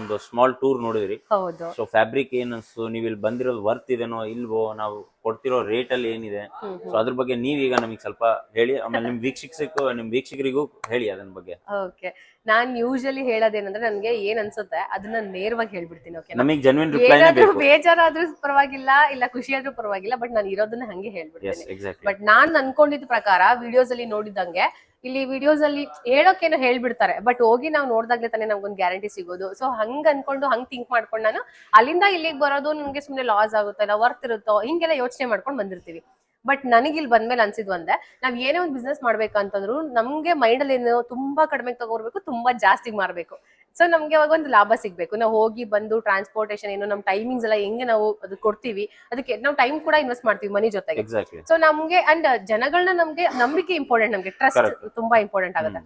ಒಂದು ಸ್ಮಾಲ್ ಟೂರ್ ನೋಡಿದ್ರಿ. ಹೌದು ಸೊ ಫ್ಯಾಬ್ರಿಕ್ ಏನ್ ಅನ್ಸ್ತು, ನೀವು ಇಲ್ಲಿ ಬಂದಿರೋದು ವರ್ತ್ ಇದೆನೋ ಇಲ್ವೋ, ನಾವು ಕೊಡ್ತಿರೋ ರೇಟ್ ಅಲ್ಲಿ ಏನಿದೆ, ಸೊ ಅದ್ರ ಬಗ್ಗೆ ನೀವೀಗ ನಮಗೆ ಸ್ವಲ್ಪ ಹೇಳಿ. ಆಮೇಲೆ ನಿಮ್ ವೀಕ್ಷಕರಿಗೂ ಹೇಳಿ ಅದನ್ನ ಬಗ್ಗೆ. ಓಕೆ, ನಾನ್ ಯೂಶಲಿ ಹೇಳೋದೇನಂದ್ರೆ ನನ್ಗೆ ಏನ್ ಅನ್ಸುತ್ತೆ ಅದನ್ನ ನೇರವಾಗಿ ಹೇಳ್ಬಿಡ್ತೀನಿ. ಓಕೆ, ನಮಗೆ ಜೆನ್ಯೂನ್ ರಿಪ್ಲೈನೇ ಏನಾದ್ರೂ ಬೇಕು. ಬೇಜಾರಾದ್ರೂ ಪರವಾಗಿಲ್ಲ, ಇಲ್ಲ ಖುಷಿ ಆದ್ರೂ ಪರವಾಗಿಲ್ಲ, ಬಟ್ ನಾನು ಇರೋದನ್ನ ಹಂಗೆ ಎಸ್, ಹೇಳ್ಬಿಡ್ತೀನಿ. ಎಕ್ಸಾಕ್ಟ್ಲಿ. ಬಟ್ ನಾನ್ ಅನ್ಕೊಂಡಿದ್ ಪ್ರಕಾರ ವಿಡಿಯೋಸ್ ಅಲ್ಲಿ ನೋಡಿದಂಗೆ ಇಲ್ಲಿ ವಿಡಿಯೋಸ್ ಅಲ್ಲಿ ಹೇಳೋಕೇನೋ ಹೇಳ್ಬಿಡ್ತಾರೆ, ಬಟ್ ಹೋಗಿ ನಾವು ನೋಡ್ದಾಗ್ಲೇ ತಾನೇ ನಮ್ಗೊಂದು ಗ್ಯಾರಂಟಿ ಸಿಗೋದು. ಸೊ ಹಂಗ್ ಅನ್ಕೊಂಡು ಹಂಗ್ ಥಿಂಕ್ ಮಾಡ್ಕೊಂಡು ನಾನು ಅಲ್ಲಿಂದ ಇಲ್ಲಿಗೆ ಬರೋದು ನನ್ಗೆ ಸುಮ್ನೆ ಲಾಸ್ ಆಗುತ್ತೋ ಇಲ್ಲ ವರ್ತ್ ಇರುತ್ತೋ ಹಿಂಗೆಲ್ಲ ಯೋಚನೆ ಮಾಡ್ಕೊಂಡು ಬಂದಿರ್ತೀವಿ. ಬಟ್ ನನಗೆ ಇಲ್ಲಿ ಬಂದ್ಮೇಲೆ ಅನ್ಸಿದ್ ಒಂದೇ, ನಾವ್ ಏನೇ ಒಂದು ಬಿಸ್ನೆಸ್ ಮಾಡ್ಬೇಕಂತಂದ್ರು ನಮ್ಗೆ ಮೈಂಡ್ ಅಲ್ಲಿ ಏನು ತುಂಬಾ ಕಡಿಮೆ ತಗೋರ್ಬೇಕು, ತುಂಬಾ ಜಾಸ್ತಿ ಮಾರ್ಬೇಕು. ಸೊ ನಮ್ಗೆ ಅವಾಗ ಒಂದು ಲಾಭ ಸಿಗ್ಬೇಕು. ನಾವು ಹೋಗಿ ಬಂದು ಟ್ರಾನ್ಸ್ಪೋರ್ಟೇಷನ್ ಏನು ನಮ್ ಟೈಮಿಂಗ್ಸ್ ಎಲ್ಲ ಹೆಂಗೆ ನಾವು ಅದು ಕೊಡ್ತೀವಿ, ಅದಕ್ಕೆ ನಾವು ಟೈಮ್ ಕೂಡ ಇನ್ವೆಸ್ಟ್ ಮಾಡ್ತೀವಿ ಮನಿ ಜೊತೆಗೆ. ಎಕ್ಸಾಕ್ಟ್ಲಿ. ಸೊ ನಮ್ಗೆ ಅಂಡ್ ಜನಗಳನ್ನ ನಮ್ಗೆ ನಂಬಿಕೆ ಇಂಪಾರ್ಟೆಂಟ್, ನಮ್ಗೆ ಟ್ರಸ್ಟ್ Correct. ತುಂಬಾ ಇಂಪಾರ್ಟೆಂಟ್ ಆಗುತ್ತೆ.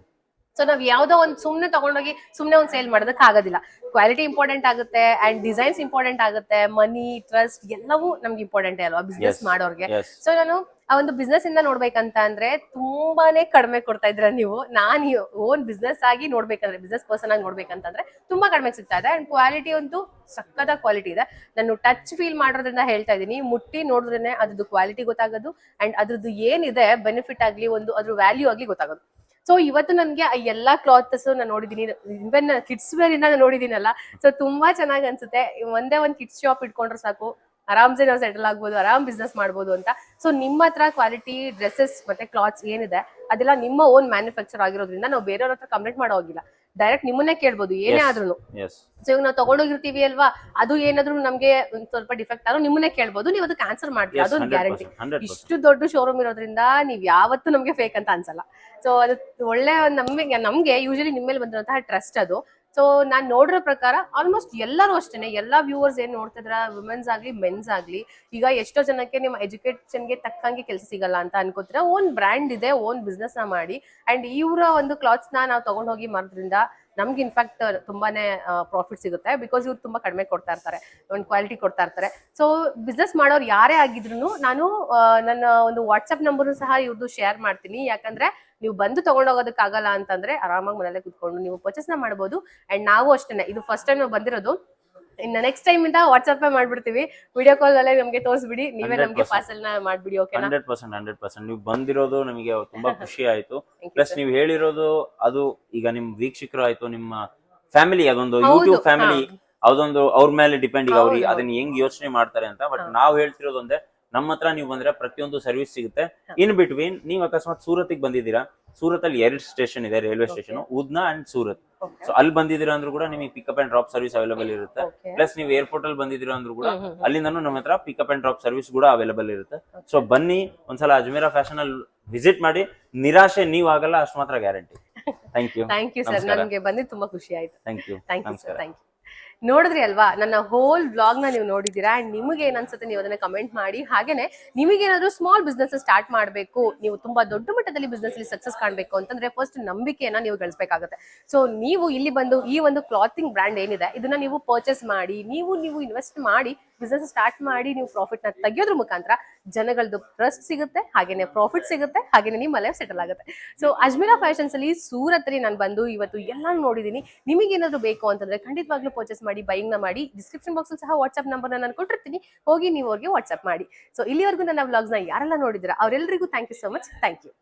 ಸೊ ನಾವ್ ಯಾವ್ದೋ ಒಂದ್ ಸುಮ್ನೆ ತಗೊಂಡೋಗಿ ಸುಮ್ನೆ ಒಂದ್ ಸೇಲ್ ಮಾಡೋದಕ್ಕೆ ಆಗೋದಿಲ್ಲ. ಕ್ವಾಲಿಟಿ ಇಂಪಾರ್ಟೆಂಟ್ ಆಗುತ್ತೆ ಅಂಡ್ ಡಿಸೈನ್ಸ್ ಇಂಪಾರ್ಟೆಂಟ್ ಆಗುತ್ತೆ, ಮನಿ ಟ್ರಸ್ಟ್ ಎಲ್ಲವೂ ನಮ್ಗೆ ಇಂಪಾರ್ಟೆಂಟ್ ಅಲ್ವಾ ಬಿಸ್ನೆಸ್ ಮಾಡೋರ್ಗೆ. ಎಸ್, ಸೊ ನಾನು ಆ ಒಂದು ಬಿಸ್ನೆಸ್ ಇಂದ ನೋಡ್ಬೇಕಂತ ಅಂದ್ರೆ ತುಂಬಾನೇ ಕಡಿಮೆ ಕೊಡ್ತಾ ಇದ್ರ ನೀವು. ನಾನ್ ಓನ್ ಬಿಸ್ನೆಸ್ ಆಗಿ ನೋಡ್ಬೇಕಂದ್ರೆ, ಬಿಸ್ನೆಸ್ ಪರ್ಸನ್ ಆಗಿ ನೋಡ್ಬೇಕಂತಂದ್ರೆ ತುಂಬಾ ಕಡಿಮೆ ಸಿಗ್ತಾ ಇದೆ. ಅಂಡ್ ಕ್ವಾಲಿಟಿ ಅಂತೂ ಸಕ್ಕತ್ತ ಕ್ವಾಲಿಟಿ ಇದೆ. ನಾನು ಟಚ್ ಫೀಲ್ ಮಾಡೋದ್ರಿಂದ ಹೇಳ್ತಾ ಇದೀನಿ, ಮುಟ್ಟಿ ನೋಡಿದ್ರೇನೆ ಅದ್ರದ್ದು ಕ್ವಾಲಿಟಿ ಗೊತ್ತಾಗೋದು ಅಂಡ್ ಅದ್ರದ್ದು ಏನಿದೆ ಬೆನಿಫಿಟ್ ಆಗ್ಲಿ, ಒಂದು ಅದ್ರ ವ್ಯಾಲ್ಯೂ ಆಗ್ಲಿ ಗೊತ್ತಾಗೋದು. ಸೊ ಇವತ್ತು ನನ್ಗೆ ಆ ಎಲ್ಲಾ ಕ್ಲಾತ್ಸ್ ನಾನು ನೋಡಿದೀನಿ, ಇವನ್ ಕಿಡ್ಸ್ ವೇರ್ ಇಂದ ನಾನು ನೋಡಿದೀನಲ್ಲ. ಸೊ ತುಂಬಾ ಚೆನ್ನಾಗಿ ಅನ್ಸುತ್ತೆ. ಒಂದೇ ಒಂದ್ ಕಿಡ್ಸ್ ಶಾಪ್ ಇಟ್ಕೊಂಡ್ರೆ ಸಾಕು, ಆರಾಮ್ಸೆ ನಾವು ಸೆಟಲ್ ಆಗ್ಬೋದು, ಆರಾಮ್ ಬಿಸ್ನೆಸ್ ಮಾಡ್ಬೋದು ಅಂತ. ಸೊ ನಿಮ್ಮ ಹತ್ರ ಕ್ವಾಲಿಟಿ ಡ್ರೆಸ್ಸಸ್ ಮತ್ತೆ ಕ್ಲಾತ್ಸ್ ಏನಿದೆ ಅದೆಲ್ಲ ನಿಮ್ಮ ಓನ್ ಮ್ಯಾನುಫ್ಯಾಕ್ಚರ್ ಆಗಿರೋದ್ರಿಂದ ನಾವು ಬೇರೆಯವ್ರ ಹತ್ರ ಕಂಪ್ಲೇಂಟ್ ಮಾಡೋ ಹೋಗಿಲ್ಲ. ಡೈರೆಕ್ಟ್ ನಿಮ್ಮನ್ನೇ ಕೇಳ್ಬೋದು ಏನೇ ಆದ್ರೂ. ಎಸ್ ಸೊ ಇವಾಗ ನಾವು ತಗೊಂಡೋಗಿರ್ತೀವಿ ಅಲ್ವಾ, ಅದು ಏನಾದ್ರು ನಮ್ಗೆ ಒಂದ್ ಸ್ವಲ್ಪ ಡಿಫೆಕ್ಟ್ ಆದ್ರೂ ನಿಮ್ಮನ್ನೇ ಕೇಳ್ಬೋದು, ನೀವು ಅದಕ್ಕೆ ಆನ್ಸರ್ ಮಾಡ್ತೀವಿ, ಅದೊಂದು ಗ್ಯಾರಂಟಿ. 100%. ಇಷ್ಟು ದೊಡ್ಡ ಶೋರೂಮ್ ಇರೋದ್ರಿಂದ ನೀವ್ ಯಾವತ್ತೂ ನಮ್ಗೆ ಫೇಕ್ ಅಂತ ಅನ್ಸಲ್ಲ. ಸೊ ಅದು ಒಳ್ಳೆ ನಮ್ಗೆ ಯೂಶಲಿ ನಿಮ್ಮ ಮೇಲೆ ಬಂದಿರುವಂತಹ ಟ್ರಸ್ಟ್ ಅದು. ಸೊ ನಾನ್ ನೋಡಿರೋ ಪ್ರಕಾರ ಆಲ್ಮೋಸ್ಟ್ ಎಲ್ಲರೂ ಅಷ್ಟೇನೆ, ಎಲ್ಲಾ ವ್ಯೂವರ್ಸ್ ಏನ್ ನೋಡ್ತಿದ್ರ, ವುಮೆನ್ಸ್ ಆಗ್ಲಿ ಮೆನ್ಸ್ ಆಗ್ಲಿ, ಈಗ ಎಷ್ಟೋ ಜನಕ್ಕೆ ನಿಮ್ಮ ಎಜುಕೇಶನ್ಗೆ ತಕ್ಕಂಗೆ ಕೆಲಸ ಸಿಗಲ್ಲ ಅಂತ ಅನ್ಕೋತೀರಾ. ಓನ್ ಬ್ರ್ಯಾಂಡ್ ಇದೆ, ಓನ್ ಬಿಸ್ನೆಸ್ ನ ಮಾಡಿ, ಅಂಡ್ ಇವರ ಒಂದು ಕ್ಲಾತ್ಸ್ ನ ನಾವು ತಗೊಂಡೋಗಿ ಮಾರೋದ್ರಿಂದ ನಮ್ಗೆ ಇನ್ಫ್ಯಾಕ್ಟ್ ತುಂಬಾನೇ ಪ್ರಾಫಿಟ್ ಸಿಗುತ್ತೆ. ಬಿಕಾಸ್ ಇವ್ರು ತುಂಬಾ ಕಡಿಮೆ ಕೊಡ್ತಾ ಇರ್ತಾರೆ, ಒಂದು ಕ್ವಾಲಿಟಿ ಕೊಡ್ತಾ ಇರ್ತಾರೆ. ಸೊ ಬಿಸ್ನೆಸ್ ಮಾಡೋರು ಯಾರೇ ಆಗಿದ್ರು ನಾನು ನನ್ನ ಒಂದು ವಾಟ್ಸ್ಆಪ್ ನಂಬರ್ ಸಹ ಇವ್ರದ್ದು ಶೇರ್ ಮಾಡ್ತೀನಿ. ಯಾಕಂದ್ರೆ ನೀವು ಬಂದು ತಗೊಂಡೋಗೋದಕ್ಕಾಗಲ್ಲ ಅಂತಂದ್ರೆ ಆರಾಮಾಗಿ ಮನೇಲೆ ಕುತ್ಕೊಂಡು ನೀವು ಪರ್ಚೇಸ್ ನ ಮಾಡ್ಬೋದು. ಅಂಡ್ ನಾವು ಅಷ್ಟೇನೆ, ಇದು ಫಸ್ಟ್ ಟೈಮ್ ನಾವು ಬಂದಿರೋದು, ಇನ್ನು ನೆಕ್ಸ್ಟ್ ಟೈಮ್ ಇಂದ ವಾಟ್ಸ್ಆಪ್ ಮಾಡ್ಬಿಡ್ತೀವಿ, ವಿಡಿಯೋ ಕಾಲ್ ಅಲ್ಲೇ ನಮ್ಗೆ ತೋರಿಸ್ಬಿಡಿ, ನೀವೇ ನಮ್ಗೆ ಪಾರ್ಸಲ್ ನ ಮಾಡ್ಬಿಡಿ. ಓಕೆನಾ? 100%. ನೀವು ಬಂದಿರೋದು ನಮಗೆ ತುಂಬಾ ಖುಷಿ ಆಯ್ತು. ಪ್ಲಸ್ ನೀವು ಹೇಳಿರೋದು ಅದು ಈಗ ನಿಮ್ ವೀಕ್ಷಕರು ಆಯ್ತು, ನಿಮ್ಮ ಫ್ಯಾಮಿಲಿ, ಅದೊಂದು ಯೂಟ್ಯೂಬ್ ಫ್ಯಾಮಿಲಿ, ಅದೊಂದು ಅವ್ರ ಮೇಲೆ ಡಿಪೆಂಡ್, ಈಗ ಅವ್ರಿಗೆ ಅದನ್ನ ಹೆಂಗ್ ಯೋಚನೆ ಮಾಡ್ತಾರೆ ಅಂತ. ಬಟ್ ನಾವ್ ಹೇಳ್ತಿರೋದೊಂದೇ, ನಮ್ಮ ಹತ್ರ ನೀವು ಬಂದ್ರೆ ಪ್ರತಿಯೊಂದು ಸರ್ವಿಸ್ ಸಿಗುತ್ತೆ. ಇನ್ ಬಿಟ್ವೀನ್ ನೀವು ಅಕಸ್ಮಾತ್ ಸೂರತ್ಗೆ ಬಂದಿದ್ದೀರಾ, ಸೂರತ್ ಅಲ್ಲಿ 2 ಸ್ಟೇಷನ್ ಇದೆ, railway station, Udhna and Surat. So ಅಲ್ಲಿ ಬಂದಿದ್ದೀರಾ ಅಂದ್ರೂ ಕೂಡ ನಿಮಗೆ pickup and drop service available ಇರುತ್ತೆ. ಪ್ಲಸ್ ನೀವು ಏರ್ಪೋರ್ಟ್ ಅಲ್ಲಿ ಬಂದಿದ್ದೀರಾ ಅಂದ್ರೂ ಕೂಡ ಅಲ್ಲಿಂದನೂ ನಮ್ಮ ಹತ್ರ ಪಿಕಪ್ ಅಂಡ್ ಡ್ರಾಪ್ ಸರ್ವಿಸ್ ಕೂಡ ಅವೈಲೇಬಲ್ ಇರುತ್ತೆ. ಸೊ ಬನ್ನಿ, ಒಂದ್ಸಲ ಅಜ್ಮೀರಾ ಫ್ಯಾಷನ್ ಅಲ್ಲಿ ವಿಸಿಟ್ ಮಾಡಿ, ನಿರಾಶೆ ನೀವು ಆಗಲ್ಲ, ಅಷ್ಟು ಮಾತ್ರ ಗ್ಯಾರಂಟಿ. ಥ್ಯಾಂಕ್ ಯು ಸರ್, ನನಗೆ ಬಂದಿದ್ದು ತುಂಬಾ ಖುಷಿ ಆಯ್ತು. Thank you sir, thank you. ನೋಡಿದ್ರಿ ಅಲ್ವಾ ನನ್ನ ಹೋಲ್ ವ್ಲಾಗ್ ನ ನೀವು ನೋಡಿದೀರಾ. ಅಂಡ್ ನಿಮಗೆ ಏನ್ ಅನ್ಸುತ್ತೆ ನೀವು ಅದನ್ನ ಕಮೆಂಟ್ ಮಾಡಿ. ಹಾಗೇನೆ ನಿಮಗೇನಾದ್ರೂ ಸ್ಮಾಲ್ ಬಿಸ್ನೆಸ್ ಸ್ಟಾರ್ಟ್ ಮಾಡಬೇಕು, ನೀವು ತುಂಬಾ ದೊಡ್ಡ ಮಟ್ಟದಲ್ಲಿ ಬಿಸ್ನೆಸ್ ಅಲ್ಲಿ ಸಕ್ಸಸ್ ಕಾಣಬೇಕು ಅಂತಂದ್ರೆ ಫಸ್ಟ್ ನಂಬಿಕೆಯನ್ನ ನೀವು ಗಳಿಸಬೇಕಾಗುತ್ತೆ. ಸೊ ನೀವು ಇಲ್ಲಿ ಬಂದು ಈ ಒಂದು ಕ್ಲಾತಿಂಗ್ ಬ್ರ್ಯಾಂಡ್ ಏನಿದೆ ಇದನ್ನ ನೀವು ಪರ್ಚೇಸ್ ಮಾಡಿ, ನೀವು ಇನ್ವೆಸ್ಟ್ ಮಾಡಿ ಬಿಸ್ನೆಸ್ ಸ್ಟಾರ್ಟ್ ಮಾಡಿ, ನೀವು ಪ್ರಾಫಿಟ್ ನ ತೆಗಿಯೋದ್ರ ಮುಖಾಂತರ ಜನಗಳದ್ದು ಟ್ರಸ್ಟ್ ಸಿಗುತ್ತೆ, ಹಾಗೇನೆ ಪ್ರಾಫಿಟ್ ಸಿಗುತ್ತೆ, ಹಾಗೇನೆ ನಿಮ್ಮ ಲೈಫ್ ಸೆಟಲ್ ಆಗುತ್ತೆ. ಸೊ ಅಜ್ಮೀರಾ ಫ್ಯಾಷನ್ಸ್ ಅಲ್ಲಿ ಸೂರತ್ ಅಲ್ಲಿ ನಾನು ಬಂದು ಇವತ್ತು ಎಲ್ಲ ನೋಡಿದೀನಿ. ನಿಮಗೆ ಏನಾದ್ರು ಬೇಕು ಅಂತಂದ್ರೆ ಖಂಡಿತವಾಗ್ಲೂ ಪರ್ಚೇಸ್ ಮಾಡಿ, ಬೈಯಿಂಗ್ ನ ಮಾಡಿ. ಡಿಸ್ಕ್ರಿಪ್ಷನ್ ಬಾಕ್ಸ್ ಅಲ್ಲಿ ಸಹ ವಾಟ್ಸ್ಆಪ್ ನಂಬರ್ ನಾನು ಕೊಟ್ಟಿರ್ತೀನಿ, ಹೋಗಿ ನೀವು ಅವ್ರಿಗೆ ವಾಟ್ಸ್ಆಪ್ ಮಾಡಿ. ಸೊ ಇಲ್ಲಿವರೆಗೂ ನನ್ನ ವ್ಲಾಗ್ಸ್ ನ ಯಾರೆಲ್ಲ ನೋಡಿದಿರಾ ಅವರೆಲ್ಲರಿಗೂ thank you so much. Thank you.